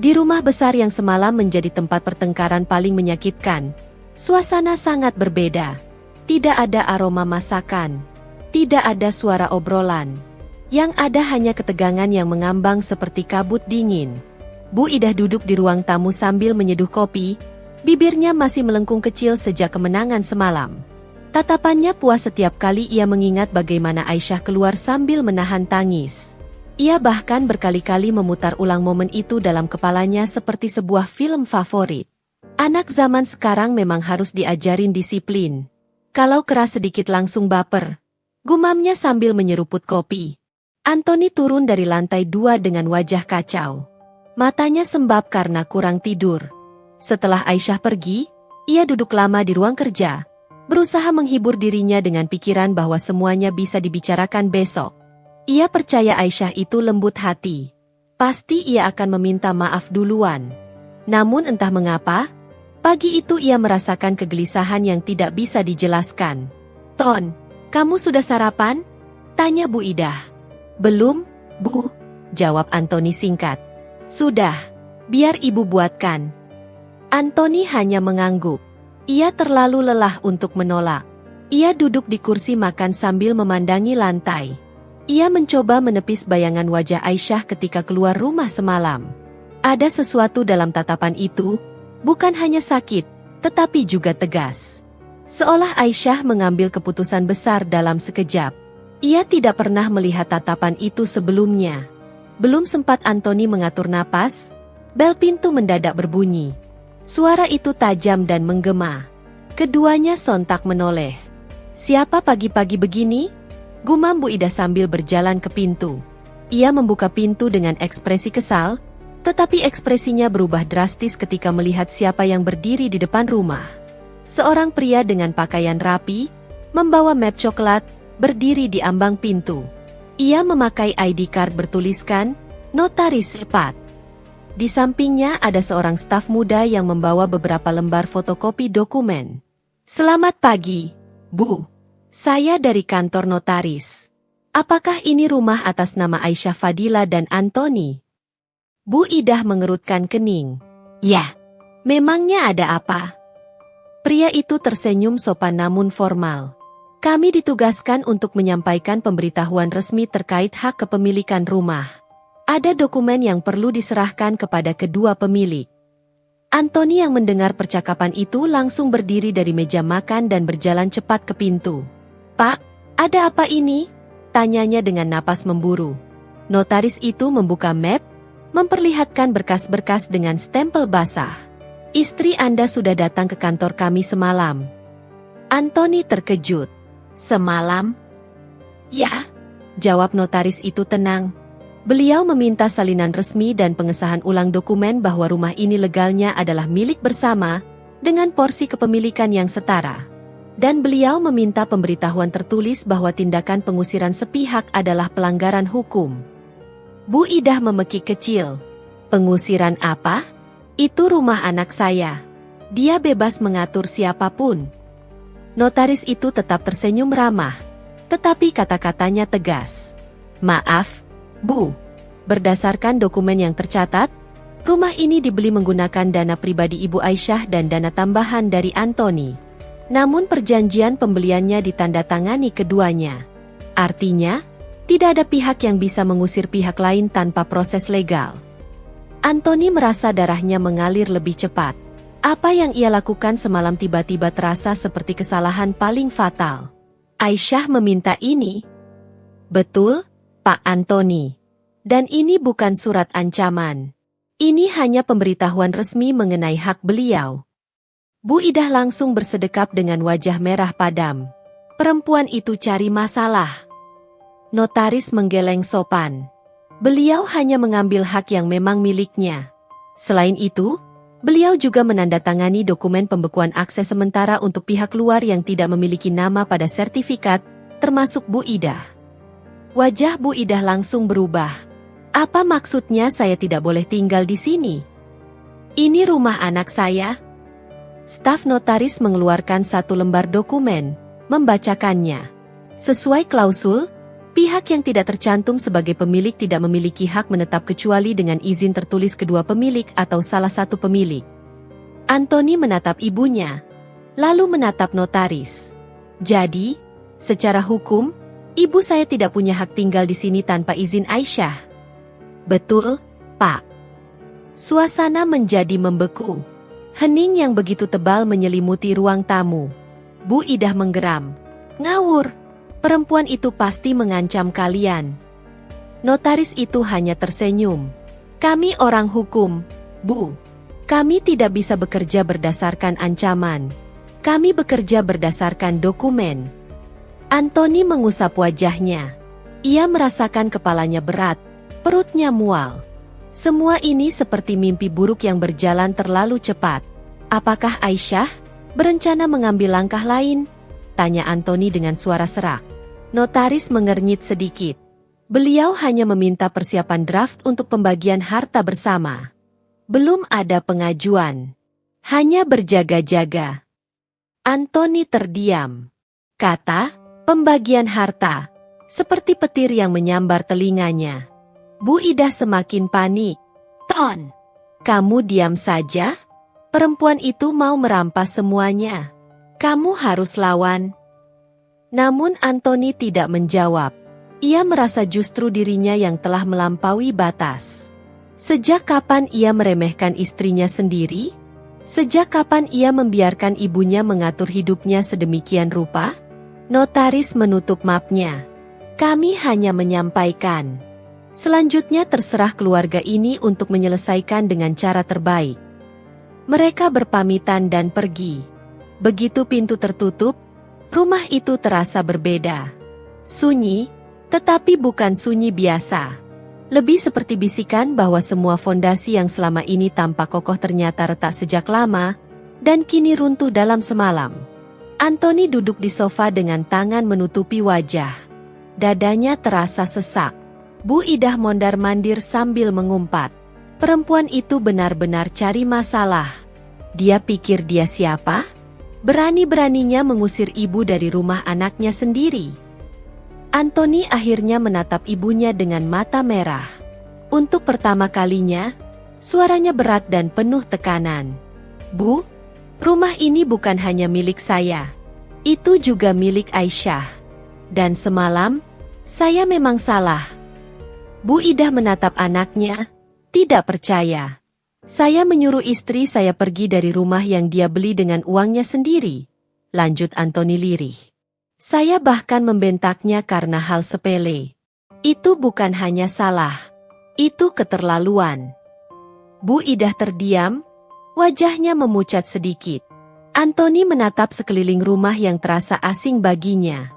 Di rumah besar yang semalam menjadi tempat pertengkaran paling menyakitkan, suasana sangat berbeda. Tidak ada aroma masakan. Tidak ada suara obrolan. Yang ada hanya ketegangan yang mengambang seperti kabut dingin. Bu Idah duduk di ruang tamu sambil menyeduh kopi. Bibirnya masih melengkung kecil sejak kemenangan semalam. Tatapannya puas setiap kali ia mengingat bagaimana Aisyah keluar sambil menahan tangis. Ia bahkan berkali-kali memutar ulang momen itu dalam kepalanya seperti sebuah film favorit. Anak zaman sekarang memang harus diajarin disiplin. Kalau keras sedikit langsung baper. Gumamnya sambil menyeruput kopi. Anthony turun dari lantai 2 dengan wajah kacau. Matanya sembab karena kurang tidur. Setelah Aisyah pergi, ia duduk lama di ruang kerja, berusaha menghibur dirinya dengan pikiran bahwa semuanya bisa dibicarakan besok. Ia percaya Aisyah itu lembut hati. Pasti ia akan meminta maaf duluan. Namun entah mengapa, pagi itu ia merasakan kegelisahan yang tidak bisa dijelaskan. "Ton, kamu sudah sarapan?" tanya Bu Idah. "Belum, Bu," jawab Anthony singkat. "Sudah, biar ibu buatkan." Anthony hanya mengangguk. Ia terlalu lelah untuk menolak. Ia duduk di kursi makan sambil memandangi lantai. Ia mencoba menepis bayangan wajah Aisyah ketika keluar rumah semalam. Ada sesuatu dalam tatapan itu, bukan hanya sakit, tetapi juga tegas. Seolah Aisyah mengambil keputusan besar dalam sekejap. Ia tidak pernah melihat tatapan itu sebelumnya. Belum sempat Anthony mengatur napas, bel pintu mendadak berbunyi. Suara itu tajam dan menggema. Keduanya sontak menoleh. "Siapa pagi-pagi begini?" gumam Bu Idah sambil berjalan ke pintu. Ia membuka pintu dengan ekspresi kesal, tetapi ekspresinya berubah drastis ketika melihat siapa yang berdiri di depan rumah. Seorang pria dengan pakaian rapi, membawa map coklat, berdiri di ambang pintu. Ia memakai ID card bertuliskan, "Notaris Sepat". Di sampingnya ada seorang staf muda yang membawa beberapa lembar fotokopi dokumen. "Selamat pagi, Bu. Saya dari kantor notaris. Apakah ini rumah atas nama Aisyah Fadila dan Anthony?" Bu Idah mengerutkan kening. "Ya, memangnya ada apa?" Pria itu tersenyum sopan namun formal. "Kami ditugaskan untuk menyampaikan pemberitahuan resmi terkait hak kepemilikan rumah. Ada dokumen yang perlu diserahkan kepada kedua pemilik." Anthony yang mendengar percakapan itu langsung berdiri dari meja makan dan berjalan cepat ke pintu. "Pak, ada apa ini?" tanyanya dengan napas memburu. Notaris itu membuka map, memperlihatkan berkas-berkas dengan stempel basah. "Istri Anda sudah datang ke kantor kami semalam." Anthony terkejut. "Semalam?" "Ya," jawab notaris itu tenang. Beliau meminta salinan resmi dan pengesahan ulang dokumen bahwa rumah ini legalnya adalah milik bersama, dengan porsi kepemilikan yang setara. Dan beliau meminta pemberitahuan tertulis bahwa tindakan pengusiran sepihak adalah pelanggaran hukum. Bu Idah memekik kecil. "Pengusiran apa?" "Itu rumah anak saya. Dia bebas mengatur siapapun." Notaris itu tetap tersenyum ramah, tetapi kata-katanya tegas. "Maaf, Bu. Berdasarkan dokumen yang tercatat, rumah ini dibeli menggunakan dana pribadi Ibu Aisyah dan dana tambahan dari Anthony. Namun perjanjian pembeliannya ditandatangani keduanya. Artinya, tidak ada pihak yang bisa mengusir pihak lain tanpa proses legal." Anthony merasa darahnya mengalir lebih cepat. Apa yang ia lakukan semalam tiba-tiba terasa seperti kesalahan paling fatal. "Aisyah meminta ini?" "Betul, Pak Anthony. Dan ini bukan surat ancaman. Ini hanya pemberitahuan resmi mengenai hak beliau." Bu Idah langsung bersedekap dengan wajah merah padam. "Perempuan itu cari masalah." Notaris menggeleng sopan. Beliau hanya mengambil hak yang memang miliknya. Selain itu, beliau juga menandatangani dokumen pembekuan akses sementara untuk pihak luar yang tidak memiliki nama pada sertifikat, termasuk Bu Idah. Wajah Bu Idah langsung berubah. "Apa maksudnya saya tidak boleh tinggal di sini? Ini rumah anak saya." Staf notaris mengeluarkan satu lembar dokumen, membacakannya. Sesuai klausul, pihak yang tidak tercantum sebagai pemilik tidak memiliki hak menetap kecuali dengan izin tertulis kedua pemilik atau salah satu pemilik. Anthony menatap ibunya, lalu menatap notaris. Jadi, secara hukum, ibu saya tidak punya hak tinggal di sini tanpa izin Aisyah. Betul, Pak. Suasana menjadi membeku. Hening yang begitu tebal menyelimuti ruang tamu. Bu Idah menggeram. Ngawur, perempuan itu pasti mengancam kalian. Notaris itu hanya tersenyum. Kami orang hukum, Bu. Kami tidak bisa bekerja berdasarkan ancaman. Kami bekerja berdasarkan dokumen. Antoni mengusap wajahnya. Ia merasakan kepalanya berat, perutnya mual. Semua ini seperti mimpi buruk yang berjalan terlalu cepat. Apakah Aisyah berencana mengambil langkah lain? Tanya Antoni dengan suara serak. Notaris mengernyit sedikit. Beliau hanya meminta persiapan draft untuk pembagian harta bersama. Belum ada pengajuan. Hanya berjaga-jaga. Antoni terdiam. Kata, pembagian harta. Seperti petir yang menyambar telinganya. Bu Idah semakin panik. Ton, kamu diam saja? Perempuan itu mau merampas semuanya. Kamu harus lawan. Namun Antoni tidak menjawab. Ia merasa justru dirinya yang telah melampaui batas. Sejak kapan ia meremehkan istrinya sendiri? Sejak kapan ia membiarkan ibunya mengatur hidupnya sedemikian rupa? Notaris menutup mapnya. Kami hanya menyampaikan. Selanjutnya terserah keluarga ini untuk menyelesaikan dengan cara terbaik. Mereka berpamitan dan pergi. Begitu pintu tertutup, rumah itu terasa berbeda. Sunyi, tetapi bukan sunyi biasa. Lebih seperti bisikan bahwa semua fondasi yang selama ini tampak kokoh ternyata retak sejak lama, dan kini runtuh dalam semalam. Antoni duduk di sofa dengan tangan menutupi wajah. Dadanya terasa sesak. Bu Idah mondar-mandir sambil mengumpat. Perempuan itu benar-benar cari masalah. Dia pikir dia siapa? Berani-beraninya mengusir ibu dari rumah anaknya sendiri. Antoni akhirnya menatap ibunya dengan mata merah. Untuk pertama kalinya, suaranya berat dan penuh tekanan. Bu, rumah ini bukan hanya milik saya. Itu juga milik Aisyah. Dan semalam, saya memang salah. Bu Idah menatap anaknya, tidak percaya. Saya menyuruh istri saya pergi dari rumah yang dia beli dengan uangnya sendiri. Lanjut Antoni lirih. Saya bahkan membentaknya karena hal sepele. Itu bukan hanya salah. Itu keterlaluan. Bu Idah terdiam, wajahnya memucat sedikit. Antoni menatap sekeliling rumah yang terasa asing baginya.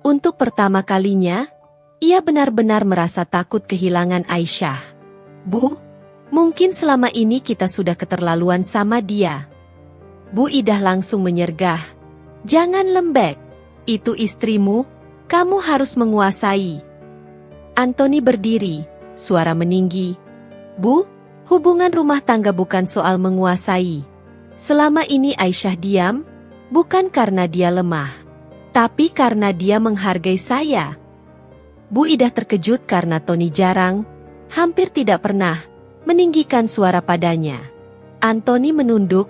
Untuk pertama kalinya, ia benar-benar merasa takut kehilangan Aisyah. Bu, mungkin selama ini kita sudah keterlaluan sama dia. Bu Idah langsung menyergah. Jangan lembek. Itu istrimu, kamu harus menguasai. Antoni berdiri, suara meninggi. Bu, hubungan rumah tangga bukan soal menguasai. Selama ini Aisyah diam, bukan karena dia lemah, tapi karena dia menghargai saya. Bu Idah terkejut karena Toni jarang, hampir tidak pernah, meninggikan suara padanya. Antoni menunduk,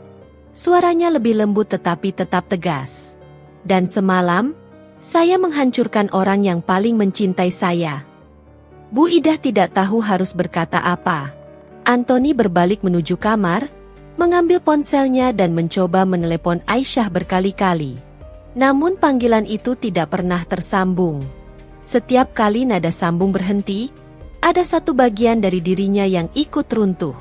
suaranya lebih lembut tetapi tetap tegas. Dan semalam, saya menghancurkan orang yang paling mencintai saya. Bu Idah tidak tahu harus berkata apa. Antoni berbalik menuju kamar, mengambil ponselnya dan mencoba menelepon Aisyah berkali-kali. Namun panggilan itu tidak pernah tersambung. Setiap kali nada sambung berhenti, ada satu bagian dari dirinya yang ikut runtuh.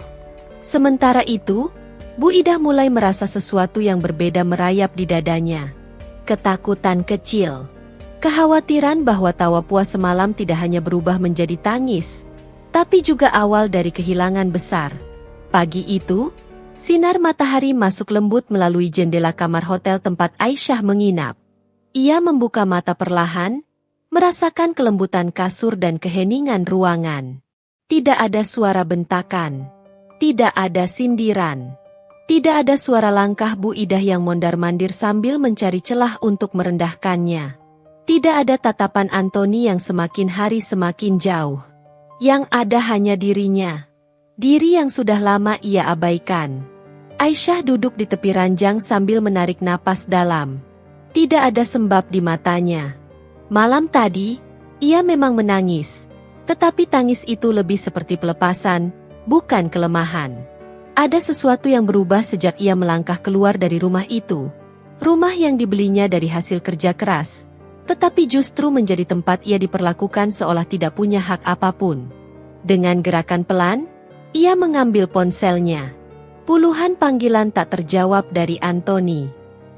Sementara itu, Bu Idah mulai merasa sesuatu yang berbeda merayap di dadanya. Ketakutan kecil. Kekhawatiran bahwa tawa puas semalam tidak hanya berubah menjadi tangis, tapi juga awal dari kehilangan besar. Pagi itu, sinar matahari masuk lembut melalui jendela kamar hotel tempat Aisyah menginap. Ia membuka mata perlahan, merasakan kelembutan kasur dan keheningan ruangan. Tidak ada suara bentakan. Tidak ada sindiran. Tidak ada suara langkah Bu Idah yang mondar-mandir sambil mencari celah untuk merendahkannya. Tidak ada tatapan Antoni yang semakin hari semakin jauh. Yang ada hanya dirinya. Diri yang sudah lama ia abaikan. Aisyah duduk di tepi ranjang sambil menarik napas dalam. Tidak ada sembab di matanya. Malam tadi, ia memang menangis. Tetapi tangis itu lebih seperti pelepasan, bukan kelemahan. Ada sesuatu yang berubah sejak ia melangkah keluar dari rumah itu. Rumah yang dibelinya dari hasil kerja keras. Tetapi justru menjadi tempat ia diperlakukan seolah tidak punya hak apapun. Dengan gerakan pelan, ia mengambil ponselnya. Puluhan panggilan tak terjawab dari Anthony.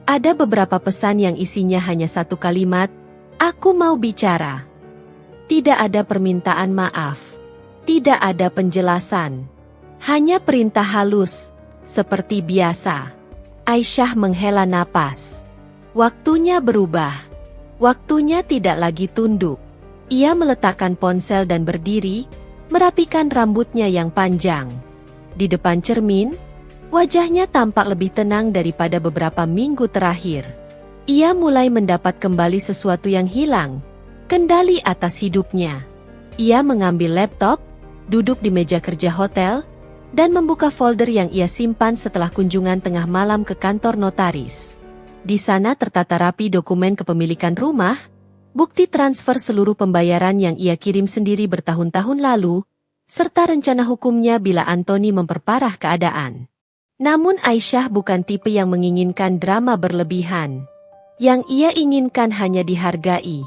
Ada beberapa pesan yang isinya hanya satu kalimat, "Aku mau bicara." Tidak ada permintaan maaf. Tidak ada penjelasan. Hanya perintah halus, seperti biasa. Aisyah menghela napas. Waktunya berubah. Waktunya tidak lagi tunduk. Ia meletakkan ponsel dan berdiri, merapikan rambutnya yang panjang. Di depan cermin, wajahnya tampak lebih tenang daripada beberapa minggu terakhir. Ia mulai mendapat kembali sesuatu yang hilang, kendali atas hidupnya. Ia mengambil laptop, duduk di meja kerja hotel, dan membuka folder yang ia simpan setelah kunjungan tengah malam ke kantor notaris. Di sana tertata rapi dokumen kepemilikan rumah, bukti transfer seluruh pembayaran yang ia kirim sendiri bertahun-tahun lalu, serta rencana hukumnya bila Anthony memperparah keadaan. Namun Aisyah bukan tipe yang menginginkan drama berlebihan. Yang ia inginkan hanya dihargai.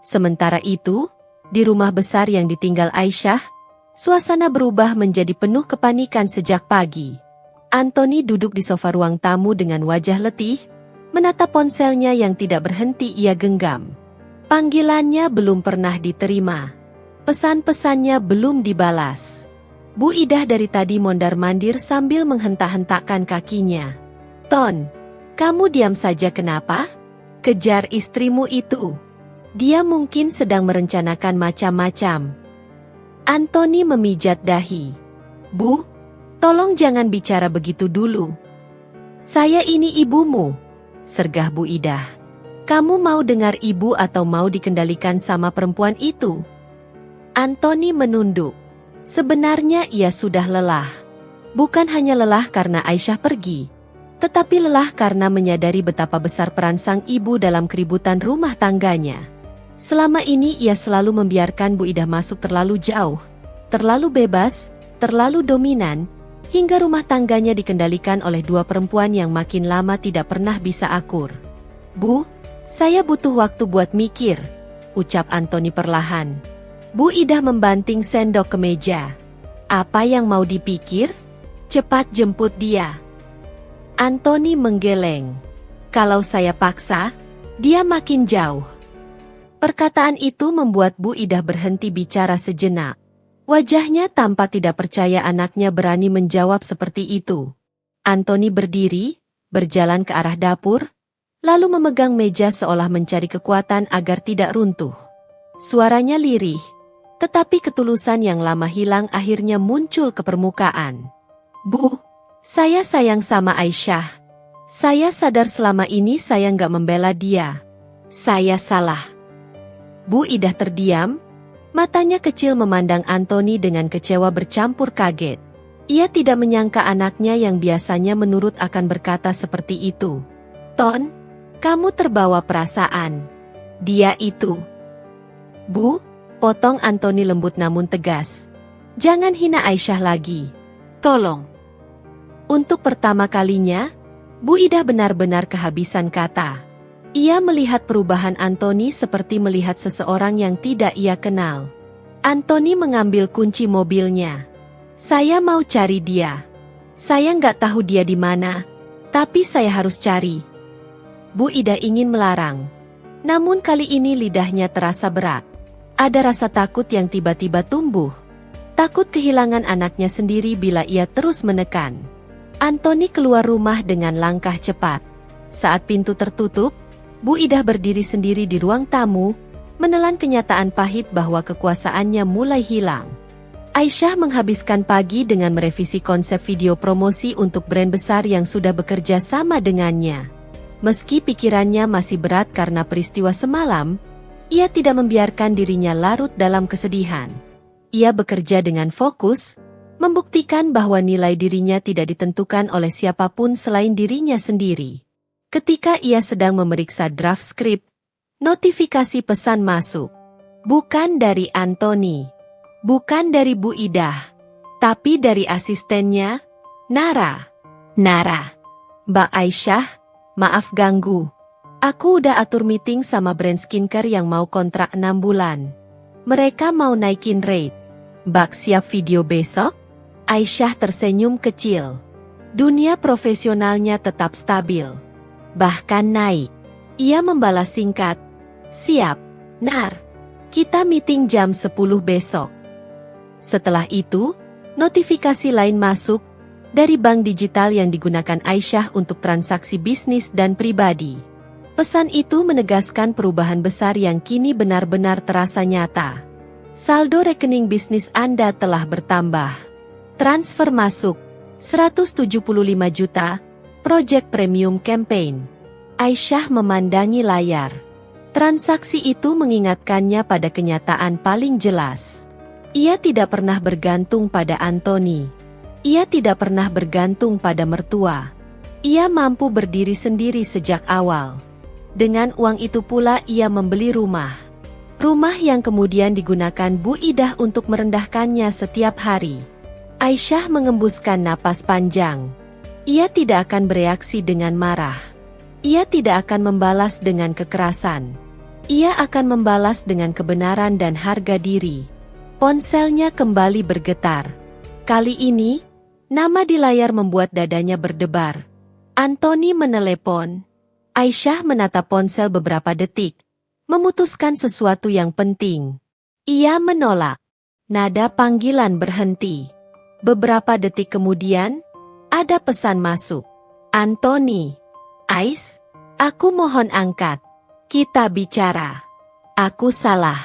Sementara itu, di rumah besar yang ditinggal Aisyah, suasana berubah menjadi penuh kepanikan sejak pagi. Anthony duduk di sofa ruang tamu dengan wajah letih, menatap ponselnya yang tidak berhenti ia genggam. Panggilannya belum pernah diterima. Pesan-pesannya belum dibalas. Bu Idah dari tadi mondar-mandir sambil menghentak-hentakkan kakinya. "Ton, kamu diam saja kenapa? Kejar istrimu itu. Dia mungkin sedang merencanakan macam-macam." Anthony memijat dahi. "Bu, tolong jangan bicara begitu dulu. Saya ini ibumu," sergah Bu Idah. "Kamu mau dengar ibu atau mau dikendalikan sama perempuan itu?" Anthony menunduk. Sebenarnya ia sudah lelah. Bukan hanya lelah karena Aisyah pergi, tetapi lelah karena menyadari betapa besar peran sang ibu dalam keributan rumah tangganya. Selama ini ia selalu membiarkan Bu Idah masuk terlalu jauh, terlalu bebas, terlalu dominan, hingga rumah tangganya dikendalikan oleh dua perempuan yang makin lama tidak pernah bisa akur. "Bu, saya butuh waktu buat mikir," ucap Anthony perlahan. Bu Idah membanting sendok ke meja. "Apa yang mau dipikir? Cepat jemput dia." Anthony menggeleng. "Kalau saya paksa, dia makin jauh." Perkataan itu membuat Bu Idah berhenti bicara sejenak. Wajahnya tampak tidak percaya anaknya berani menjawab seperti itu. Anthony berdiri, berjalan ke arah dapur, lalu memegang meja seolah mencari kekuatan agar tidak runtuh. Suaranya lirih, tetapi ketulusan yang lama hilang akhirnya muncul ke permukaan. "Bu, saya sayang sama Aisyah. Saya sadar selama ini saya nggak membela dia. Saya salah." Bu Idah terdiam, matanya kecil memandang Anthony dengan kecewa bercampur kaget. Ia tidak menyangka anaknya yang biasanya menurut akan berkata seperti itu. "Ton, kamu terbawa perasaan. Dia itu." "Bu," potong Anthony lembut namun tegas. "Jangan hina Aisyah lagi. Tolong." Untuk pertama kalinya, Bu Idah benar-benar kehabisan kata. Ia melihat perubahan Anthony seperti melihat seseorang yang tidak ia kenal. Anthony mengambil kunci mobilnya. "Saya mau cari dia. Saya nggak tahu dia di mana, tapi saya harus cari." Bu Idah ingin melarang. Namun kali ini lidahnya terasa berat. Ada rasa takut yang tiba-tiba tumbuh. Takut kehilangan anaknya sendiri bila ia terus menekan. Anthony keluar rumah dengan langkah cepat. Saat pintu tertutup, Bu Idah berdiri sendiri di ruang tamu, menelan kenyataan pahit bahwa kekuasaannya mulai hilang. Aisyah menghabiskan pagi dengan merevisi konsep video promosi untuk brand besar yang sudah bekerja sama dengannya. Meski pikirannya masih berat karena peristiwa semalam, ia tidak membiarkan dirinya larut dalam kesedihan. Ia bekerja dengan fokus, membuktikan bahwa nilai dirinya tidak ditentukan oleh siapapun selain dirinya sendiri. Ketika ia sedang memeriksa draft skrip, notifikasi pesan masuk. Bukan dari Anthony, bukan dari Bu Idah, tapi dari asistennya, Nara. Nara. Mbak Aisyah, maaf ganggu. Aku udah atur meeting sama brand skincare yang mau kontrak 6 bulan. Mereka mau naikin rate. Mbak siap video besok? Aisyah tersenyum kecil. Dunia profesionalnya tetap stabil. Bahkan naik. Ia membalas singkat. Siap, Nar. Kita meeting jam 10 besok. Setelah itu, notifikasi lain masuk dari bank digital yang digunakan Aisyah untuk transaksi bisnis dan pribadi. Pesan itu menegaskan perubahan besar yang kini benar-benar terasa nyata. Saldo rekening bisnis Anda telah bertambah. Transfer masuk, 175 juta, Project Premium Campaign. Aisyah memandangi layar. Transaksi itu mengingatkannya pada kenyataan paling jelas. Ia tidak pernah bergantung pada Anthony. Ia tidak pernah bergantung pada mertua. Ia mampu berdiri sendiri sejak awal. Dengan uang itu pula ia membeli rumah. Rumah yang kemudian digunakan Bu Idah untuk merendahkannya setiap hari. Aisyah mengembuskan napas panjang. Ia tidak akan bereaksi dengan marah. Ia tidak akan membalas dengan kekerasan. Ia akan membalas dengan kebenaran dan harga diri. Ponselnya kembali bergetar. Kali ini, nama di layar membuat dadanya berdebar. Anthony menelepon. Aisyah menatap ponsel beberapa detik, memutuskan sesuatu yang penting. Ia menolak. Nada panggilan berhenti. Beberapa detik kemudian, ada pesan masuk. Anthony. Ais, aku mohon angkat. Kita bicara. Aku salah.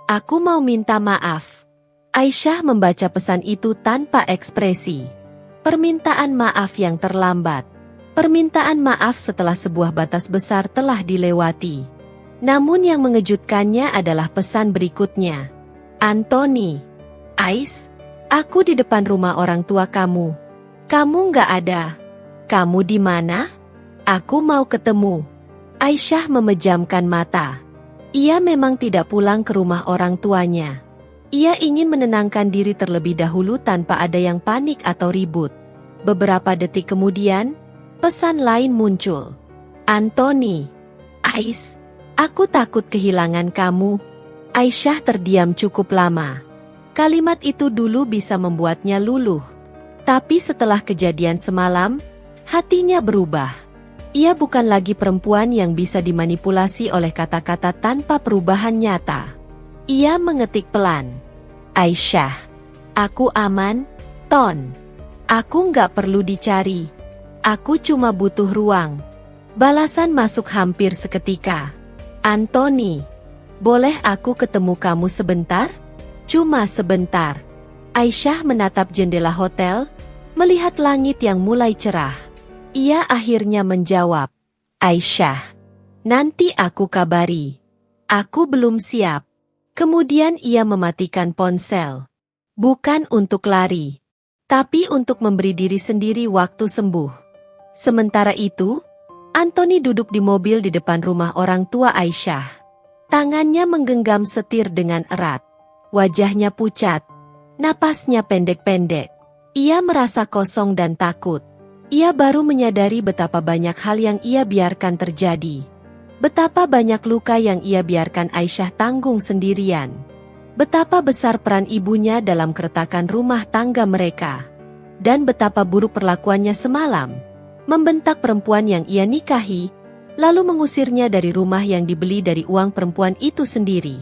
Aku mau minta maaf. Aisyah membaca pesan itu tanpa ekspresi. Permintaan maaf yang terlambat. Permintaan maaf setelah sebuah batas besar telah dilewati. Namun yang mengejutkannya adalah pesan berikutnya. Anthony. Ais, aku di depan rumah orang tua kamu. Kamu nggak ada. Kamu di mana? Aku mau ketemu. Aisyah memejamkan mata. Ia memang tidak pulang ke rumah orang tuanya. Ia ingin menenangkan diri terlebih dahulu tanpa ada yang panik atau ribut. Beberapa detik kemudian, pesan lain muncul. Anthony. Ais, aku takut kehilangan kamu. Aisyah terdiam cukup lama. Kalimat itu dulu bisa membuatnya luluh. Tapi setelah kejadian semalam, hatinya berubah. Ia bukan lagi perempuan yang bisa dimanipulasi oleh kata-kata tanpa perubahan nyata. Ia mengetik pelan. Aisyah, aku aman, Ton. Aku nggak perlu dicari. Aku cuma butuh ruang. Balasan masuk hampir seketika. Anthony, boleh aku ketemu kamu sebentar? Cuma sebentar. Aisyah menatap jendela hotel, melihat langit yang mulai cerah. Ia akhirnya menjawab, Aisyah, nanti aku kabari. Aku belum siap. Kemudian ia mematikan ponsel. Bukan untuk lari, tapi untuk memberi diri sendiri waktu sembuh. Sementara itu, Anthony duduk di mobil di depan rumah orang tua Aisyah. Tangannya menggenggam setir dengan erat. Wajahnya pucat. Napasnya pendek-pendek. Ia merasa kosong dan takut. Ia baru menyadari betapa banyak hal yang ia biarkan terjadi. Betapa banyak luka yang ia biarkan Aisyah tanggung sendirian. Betapa besar peran ibunya dalam keretakan rumah tangga mereka. Dan betapa buruk perlakuannya semalam. Membentak perempuan yang ia nikahi, lalu mengusirnya dari rumah yang dibeli dari uang perempuan itu sendiri.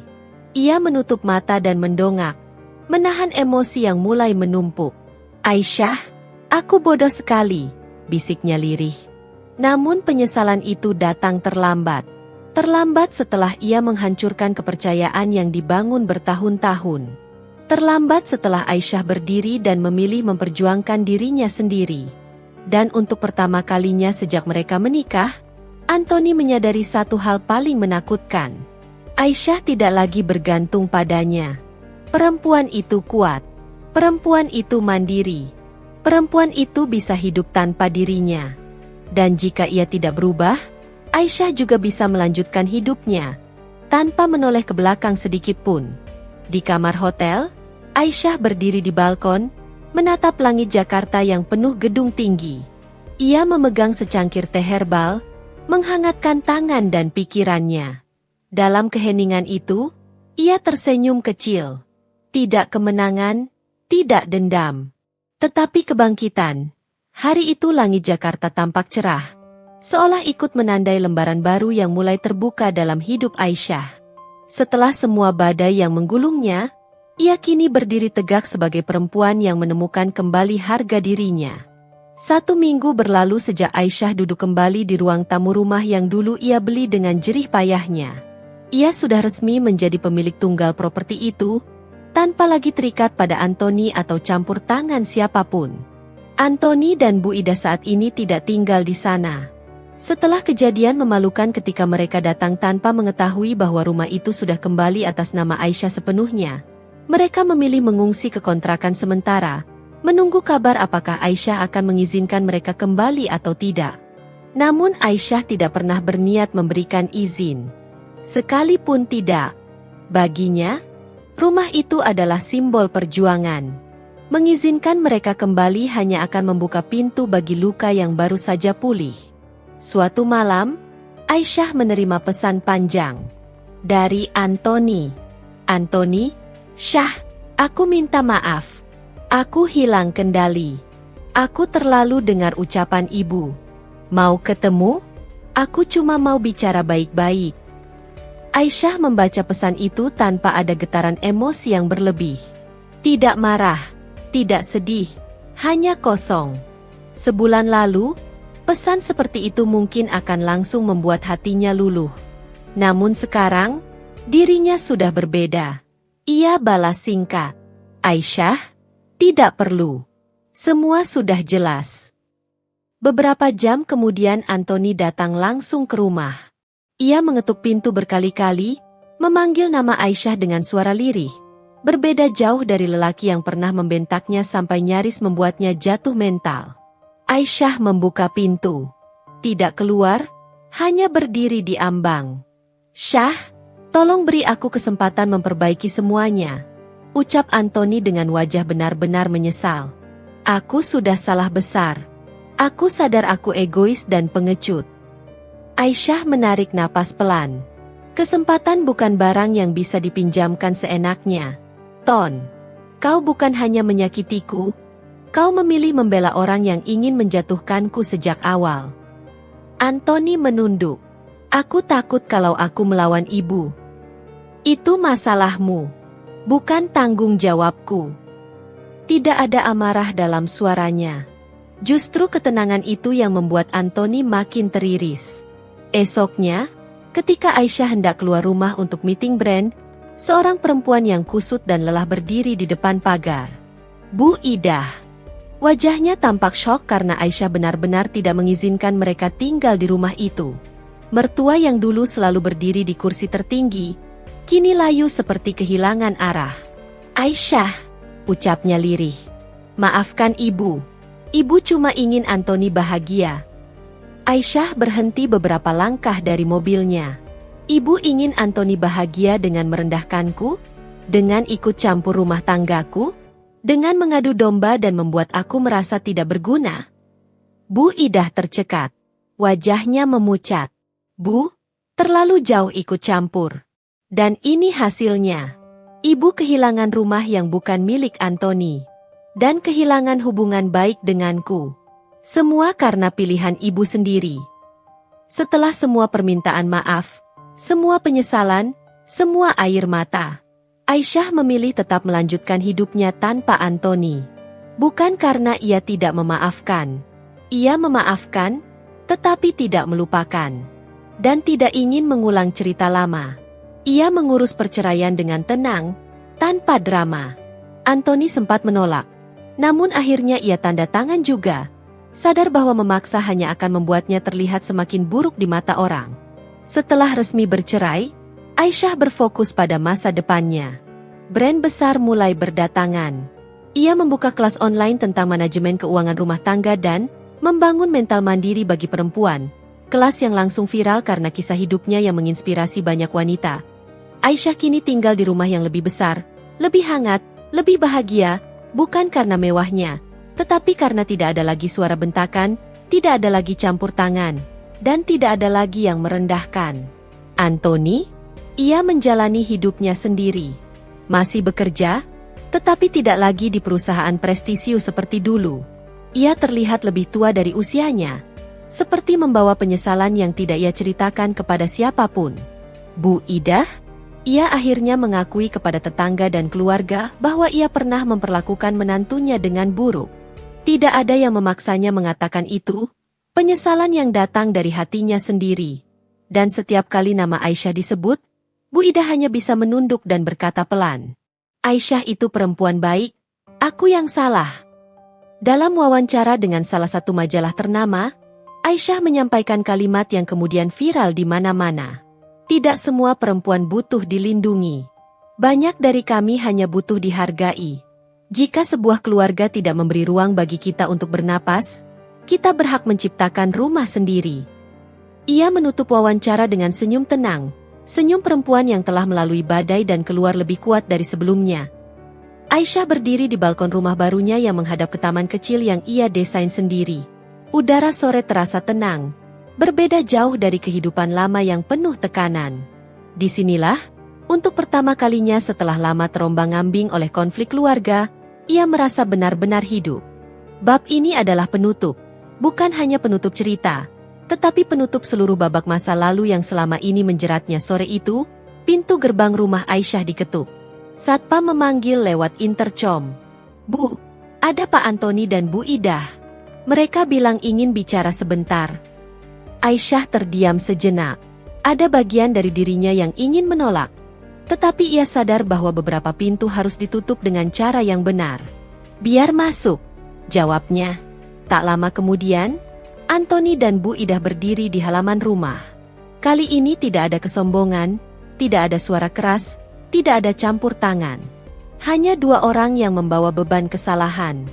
Ia menutup mata dan mendongak, menahan emosi yang mulai menumpuk. Aisyah, aku bodoh sekali. Bisiknya lirih. Namun penyesalan itu datang terlambat. Terlambat setelah ia menghancurkan kepercayaan yang dibangun bertahun-tahun. Terlambat setelah Aisyah berdiri dan memilih memperjuangkan dirinya sendiri. Dan untuk pertama kalinya sejak mereka menikah, Anthony menyadari satu hal paling menakutkan. Aisyah tidak lagi bergantung padanya. Perempuan itu kuat. Perempuan itu mandiri. Perempuan itu bisa hidup tanpa dirinya. Dan jika ia tidak berubah, Aisyah juga bisa melanjutkan hidupnya tanpa menoleh ke belakang sedikit pun. Di kamar hotel, Aisyah berdiri di balkon, menatap langit Jakarta yang penuh gedung tinggi. Ia memegang secangkir teh herbal, menghangatkan tangan dan pikirannya. Dalam keheningan itu, ia tersenyum kecil. Tidak kemenangan, tidak dendam, tetapi kebangkitan. Hari itu langit Jakarta tampak cerah, seolah ikut menandai lembaran baru yang mulai terbuka dalam hidup Aisyah. Setelah semua badai yang menggulungnya, ia kini berdiri tegak sebagai perempuan yang menemukan kembali harga dirinya. 1 minggu berlalu sejak Aisyah duduk kembali di ruang tamu rumah yang dulu ia beli dengan jerih payahnya. Ia sudah resmi menjadi pemilik tunggal properti itu, tanpa lagi terikat pada Antoni atau campur tangan siapapun. Antoni dan Bu Ida saat ini tidak tinggal di sana. Setelah kejadian memalukan ketika mereka datang tanpa mengetahui bahwa rumah itu sudah kembali atas nama Aisyah sepenuhnya, mereka memilih mengungsi ke kontrakan sementara, menunggu kabar apakah Aisyah akan mengizinkan mereka kembali atau tidak. Namun Aisyah tidak pernah berniat memberikan izin. Sekalipun tidak. Baginya, rumah itu adalah simbol perjuangan. Mengizinkan mereka kembali hanya akan membuka pintu bagi luka yang baru saja pulih. Suatu malam, Aisyah menerima pesan panjang dari Antoni. Antoni, Syah, aku minta maaf. Aku hilang kendali. Aku terlalu dengar ucapan ibu. Mau ketemu? Aku cuma mau bicara baik-baik. Aisyah membaca pesan itu tanpa ada getaran emosi yang berlebih. Tidak marah, tidak sedih, hanya kosong. Sebulan lalu, pesan seperti itu mungkin akan langsung membuat hatinya luluh. Namun sekarang, dirinya sudah berbeda. Ia balas singkat. Aisyah, tidak perlu. Semua sudah jelas. Beberapa jam kemudian Antoni datang langsung ke rumah. Ia mengetuk pintu berkali-kali, memanggil nama Aisyah dengan suara lirih. Berbeda jauh dari lelaki yang pernah membentaknya sampai nyaris membuatnya jatuh mental. Aisyah membuka pintu. Tidak keluar, hanya berdiri di ambang. Syah, tolong beri aku kesempatan memperbaiki semuanya, ucap Antoni dengan wajah benar-benar menyesal. Aku sudah salah besar. Aku sadar aku egois dan pengecut. Aisyah menarik napas pelan. Kesempatan bukan barang yang bisa dipinjamkan seenaknya. Ton, kau bukan hanya menyakitiku, kau memilih membela orang yang ingin menjatuhkanku sejak awal. Antoni menunduk. Aku takut kalau aku melawan ibu. Itu masalahmu. Bukan tanggung jawabku. Tidak ada amarah dalam suaranya. Justru ketenangan itu yang membuat Antoni makin teriris. Esoknya, ketika Aisyah hendak keluar rumah untuk meeting brand, seorang perempuan yang kusut dan lelah berdiri di depan pagar. Bu Ida. Wajahnya tampak syok karena Aisyah benar-benar tidak mengizinkan mereka tinggal di rumah itu. Mertua yang dulu selalu berdiri di kursi tertinggi, kini layu seperti kehilangan arah. Aisyah, ucapnya lirih. Maafkan ibu. Ibu cuma ingin Antoni bahagia. Aisyah berhenti beberapa langkah dari mobilnya. Ibu ingin Antoni bahagia dengan merendahkanku? Dengan ikut campur rumah tanggaku? Dengan mengadu domba dan membuat aku merasa tidak berguna? Bu Ida tercekat. Wajahnya memucat. Bu, terlalu jauh ikut campur. Dan ini hasilnya. Ibu kehilangan rumah yang bukan milik Antoni. Dan kehilangan hubungan baik denganku. Semua karena pilihan ibu sendiri. Setelah semua permintaan maaf, semua penyesalan, semua air mata, Aisyah memilih tetap melanjutkan hidupnya tanpa Antoni. Bukan karena ia tidak memaafkan. Ia memaafkan, tetapi tidak melupakan. Dan tidak ingin mengulang cerita lama. Ia mengurus perceraian dengan tenang, tanpa drama. Antoni sempat menolak. Namun akhirnya ia tanda tangan juga. Sadar bahwa memaksa hanya akan membuatnya terlihat semakin buruk di mata orang. Setelah resmi bercerai, Aisyah berfokus pada masa depannya. Brand besar mulai berdatangan. Ia membuka kelas online tentang manajemen keuangan rumah tangga dan Membangun mental mandiri bagi perempuan, kelas yang langsung viral karena kisah hidupnya yang menginspirasi banyak wanita. Aisyah kini tinggal di rumah yang lebih besar, lebih hangat, lebih bahagia, bukan karena mewahnya, tetapi karena tidak ada lagi suara bentakan, tidak ada lagi campur tangan, dan tidak ada lagi yang merendahkan. Anthony, ia menjalani hidupnya sendiri. Masih bekerja, tetapi tidak lagi di perusahaan prestisius seperti dulu. Ia terlihat lebih tua dari usianya, seperti membawa penyesalan yang tidak ia ceritakan kepada siapapun. Bu Idah, ia akhirnya mengakui kepada tetangga dan keluarga bahwa ia pernah memperlakukan menantunya dengan buruk. Tidak ada yang memaksanya mengatakan itu, penyesalan yang datang dari hatinya sendiri. Dan setiap kali nama Aisyah disebut, Bu Idah hanya bisa menunduk dan berkata pelan, "Aisyah itu perempuan baik, aku yang salah." Dalam wawancara dengan salah satu majalah ternama, Aisyah menyampaikan kalimat yang kemudian viral di mana-mana. Tidak semua perempuan butuh dilindungi. Banyak dari kami hanya butuh dihargai. Jika sebuah keluarga tidak memberi ruang bagi kita untuk bernapas, kita berhak menciptakan rumah sendiri. Ia menutup wawancara dengan senyum tenang, senyum perempuan yang telah melalui badai dan keluar lebih kuat dari sebelumnya. Aisyah berdiri di balkon rumah barunya yang menghadap ke taman kecil yang ia desain sendiri. Udara sore terasa tenang, berbeda jauh dari kehidupan lama yang penuh tekanan. Disinilah, untuk pertama kalinya setelah lama terombang-ambing oleh konflik keluarga, ia merasa benar-benar hidup. Bab ini adalah penutup, bukan hanya penutup cerita, tetapi penutup seluruh babak masa lalu yang selama ini menjeratnya. Sore itu, pintu gerbang rumah Aisyah diketuk. Satpam memanggil lewat intercom. "Bu, ada Pak Anthony dan Bu Idah." Mereka bilang ingin bicara sebentar. Aisyah terdiam sejenak. Ada bagian dari dirinya yang ingin menolak. Tetapi ia sadar bahwa beberapa pintu harus ditutup dengan cara yang benar. "Biar masuk," jawabnya. Tak lama kemudian, Anthony dan Bu Idah berdiri di halaman rumah. Kali ini tidak ada kesombongan, tidak ada suara keras, tidak ada campur tangan. Hanya dua orang yang membawa beban kesalahan.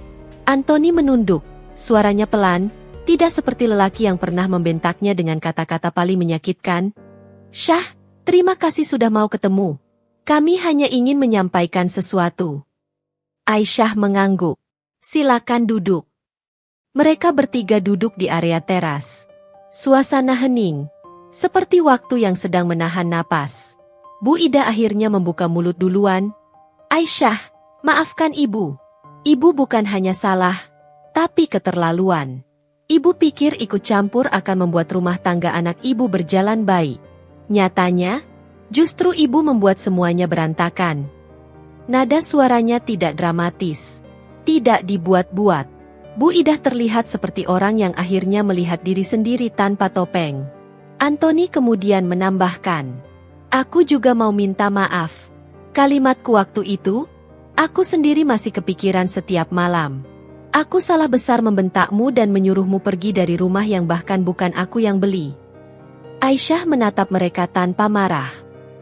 Anthony menunduk, suaranya pelan, tidak seperti lelaki yang pernah membentaknya dengan kata-kata paling menyakitkan. "Syah, terima kasih sudah mau ketemu. Kami hanya ingin menyampaikan sesuatu." Aisyah mengangguk. "Silakan duduk." Mereka bertiga duduk di area teras. Suasana hening, seperti waktu yang sedang menahan napas. Bu Idah akhirnya membuka mulut duluan. "Aisyah, maafkan Ibu. Ibu bukan hanya salah, tapi keterlaluan. Ibu pikir ikut campur akan membuat rumah tangga anak Ibu berjalan baik. Nyatanya, justru Ibu membuat semuanya berantakan." Nada suaranya tidak dramatis, tidak dibuat-buat. Bu Idah terlihat seperti orang yang akhirnya melihat diri sendiri tanpa topeng. Anthony kemudian menambahkan, "Aku juga mau minta maaf. Kalimatku waktu itu, aku sendiri masih kepikiran setiap malam. Aku salah besar membentakmu dan menyuruhmu pergi dari rumah yang bahkan bukan aku yang beli." Aisyah menatap mereka tanpa marah.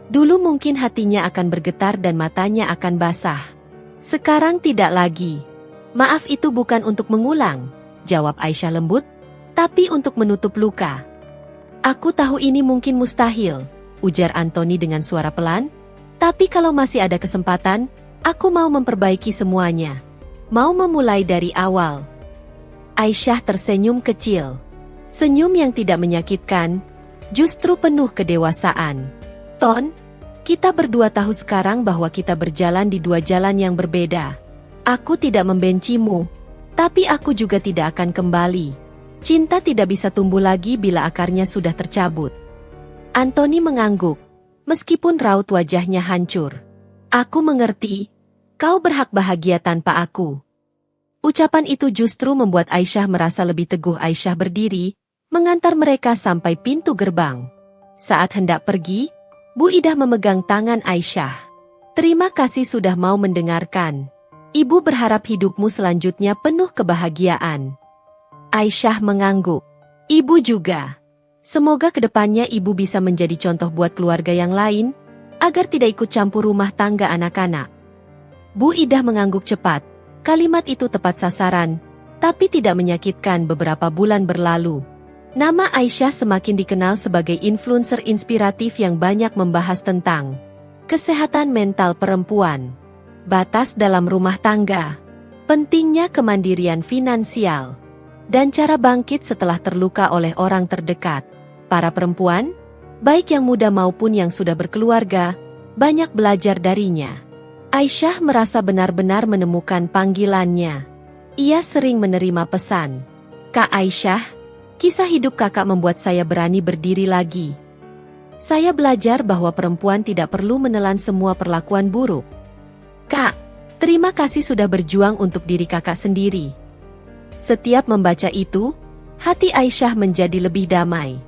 Dulu mungkin hatinya akan bergetar dan matanya akan basah. Sekarang tidak lagi. "Maaf itu bukan untuk mengulang," jawab Aisyah lembut, "tapi untuk menutup luka." "Aku tahu ini mungkin mustahil," ujar Anthony dengan suara pelan, "tapi kalau masih ada kesempatan, aku mau memperbaiki semuanya. Mau memulai dari awal." Aisyah tersenyum kecil. Senyum yang tidak menyakitkan, justru penuh kedewasaan. "Ton, kita berdua tahu sekarang bahwa kita berjalan di dua jalan yang berbeda. Aku tidak membencimu, tapi aku juga tidak akan kembali. Cinta tidak bisa tumbuh lagi bila akarnya sudah tercabut." Anthony mengangguk, meskipun raut wajahnya hancur. "Aku mengerti, kau berhak bahagia tanpa aku." Ucapan itu justru membuat Aisyah merasa lebih teguh. Aisyah berdiri, mengantar mereka sampai pintu gerbang. Saat hendak pergi, Bu Idah memegang tangan Aisyah. "Terima kasih sudah mau mendengarkan. Ibu berharap hidupmu selanjutnya penuh kebahagiaan." Aisyah mengangguk. "Ibu juga. Semoga kedepannya ibu bisa menjadi contoh buat keluarga yang lain, agar tidak ikut campur rumah tangga anak-anak." Bu Idah mengangguk cepat. Kalimat itu tepat sasaran, tapi tidak menyakitkan. Beberapa bulan berlalu. Nama Aisyah semakin dikenal sebagai influencer inspiratif yang banyak membahas tentang kesehatan mental perempuan, batas dalam rumah tangga, pentingnya kemandirian finansial, dan cara bangkit setelah terluka oleh orang terdekat. Para perempuan, baik yang muda maupun yang sudah berkeluarga, banyak belajar darinya. Aisyah merasa benar-benar menemukan panggilannya. Ia sering menerima pesan, "Kak Aisyah, kisah hidup kakak membuat saya berani berdiri lagi. Saya belajar bahwa perempuan tidak perlu menelan semua perlakuan buruk. Kak, terima kasih sudah berjuang untuk diri kakak sendiri." Setiap membaca itu, hati Aisyah menjadi lebih damai.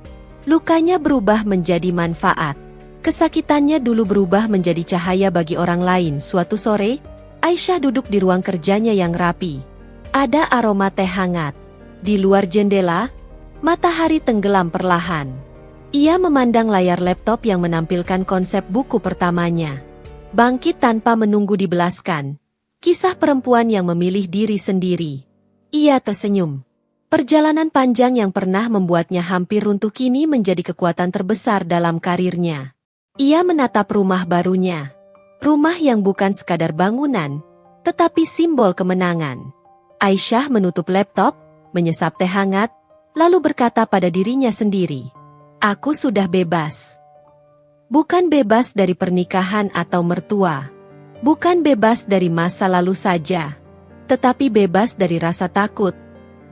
Lukanya berubah menjadi manfaat. Kesakitannya dulu berubah menjadi cahaya bagi orang lain. Suatu sore, Aisyah duduk di ruang kerjanya yang rapi. Ada aroma teh hangat. Di luar jendela, matahari tenggelam perlahan. Ia memandang layar laptop yang menampilkan konsep buku pertamanya. Bangkit tanpa menunggu dibelaskan. Kisah perempuan yang memilih diri sendiri. Ia tersenyum. Perjalanan panjang yang pernah membuatnya hampir runtuh kini menjadi kekuatan terbesar dalam karirnya. Ia menatap rumah barunya. Rumah yang bukan sekadar bangunan, tetapi simbol kemenangan. Aisyah menutup laptop, menyesap teh hangat, lalu berkata pada dirinya sendiri, "Aku sudah bebas." Bukan bebas dari pernikahan atau mertua. Bukan bebas dari masa lalu saja. Tetapi bebas dari rasa takut.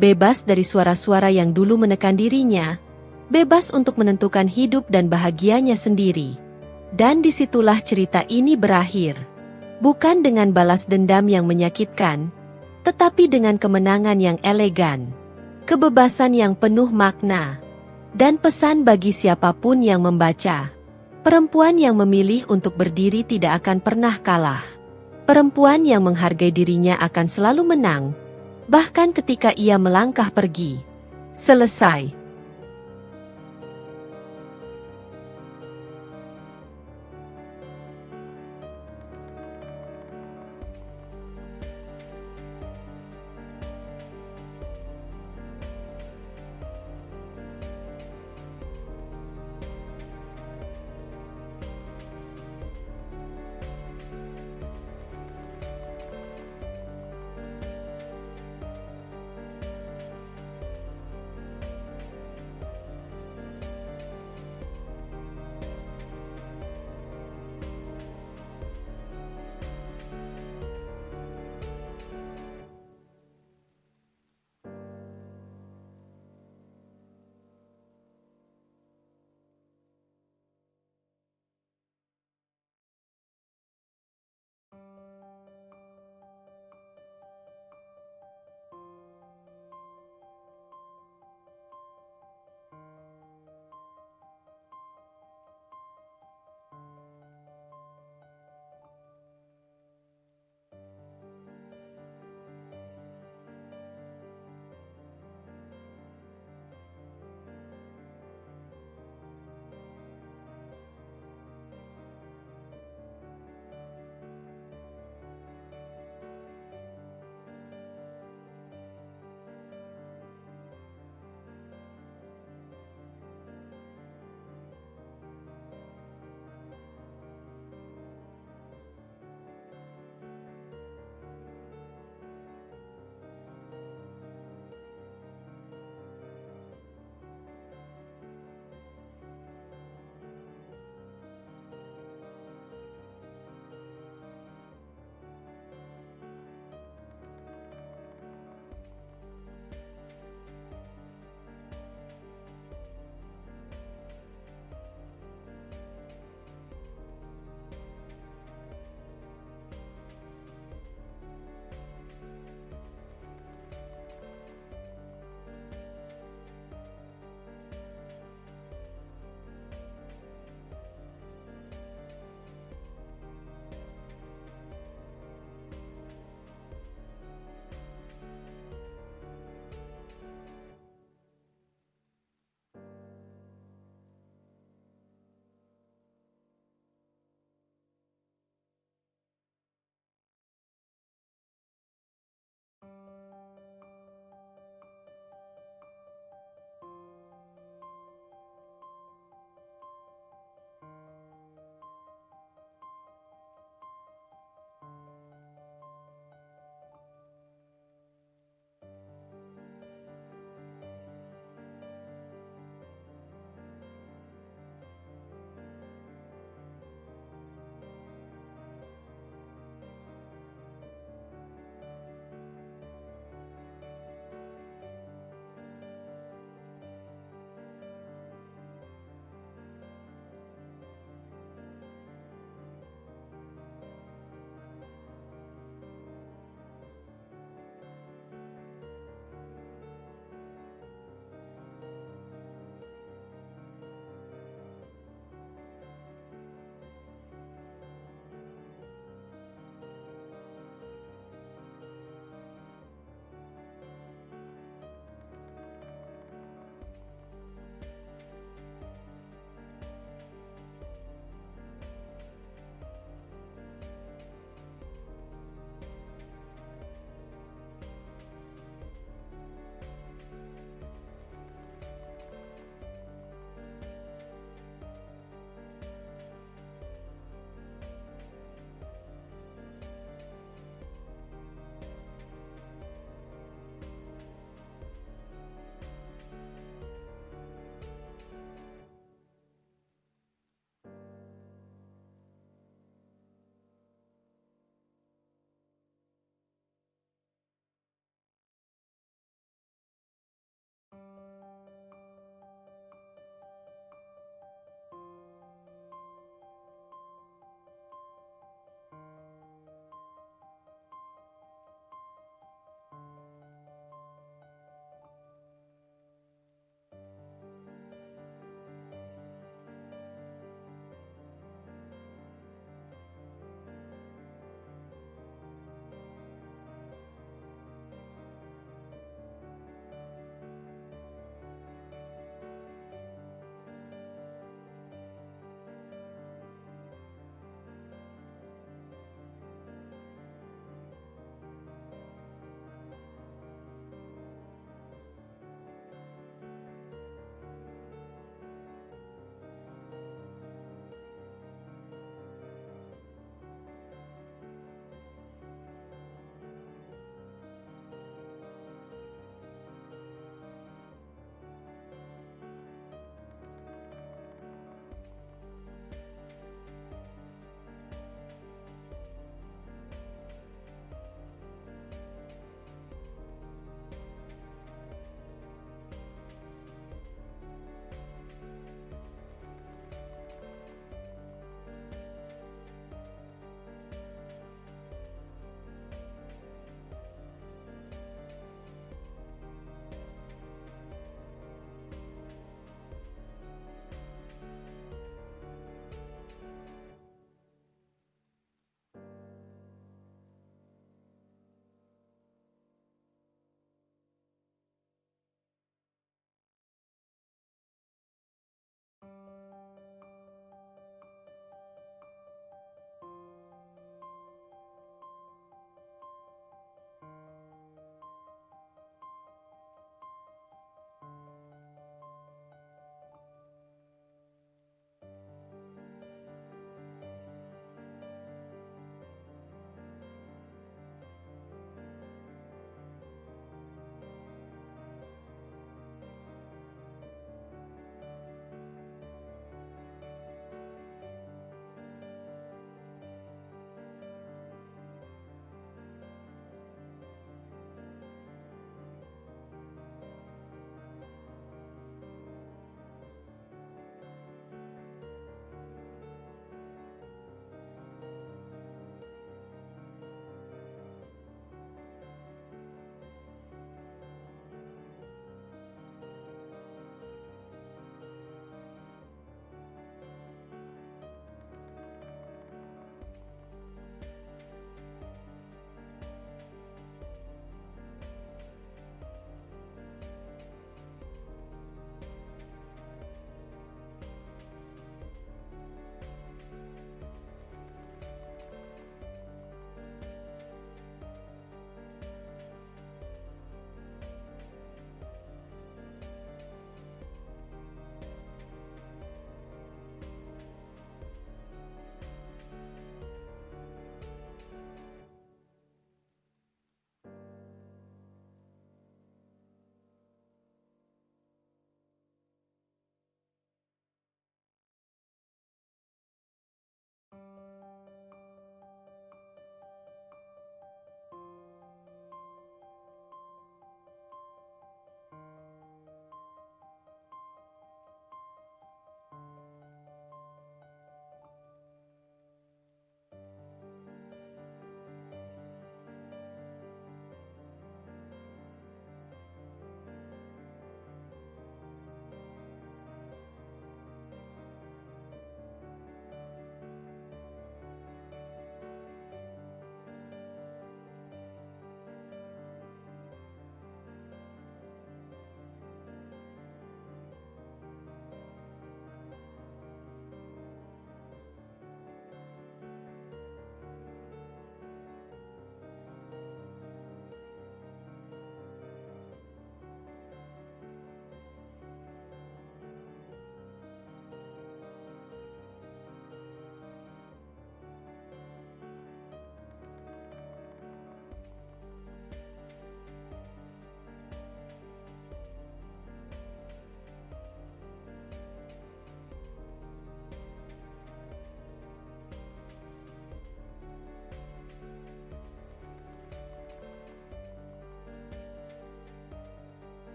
Bebas dari suara-suara yang dulu menekan dirinya, bebas untuk menentukan hidup dan bahagianya sendiri. Dan disitulah cerita ini berakhir. Bukan dengan balas dendam yang menyakitkan, tetapi dengan kemenangan yang elegan, kebebasan yang penuh makna, dan pesan bagi siapapun yang membaca. Perempuan yang memilih untuk berdiri tidak akan pernah kalah. Perempuan yang menghargai dirinya akan selalu menang, bahkan ketika ia melangkah pergi. Selesai.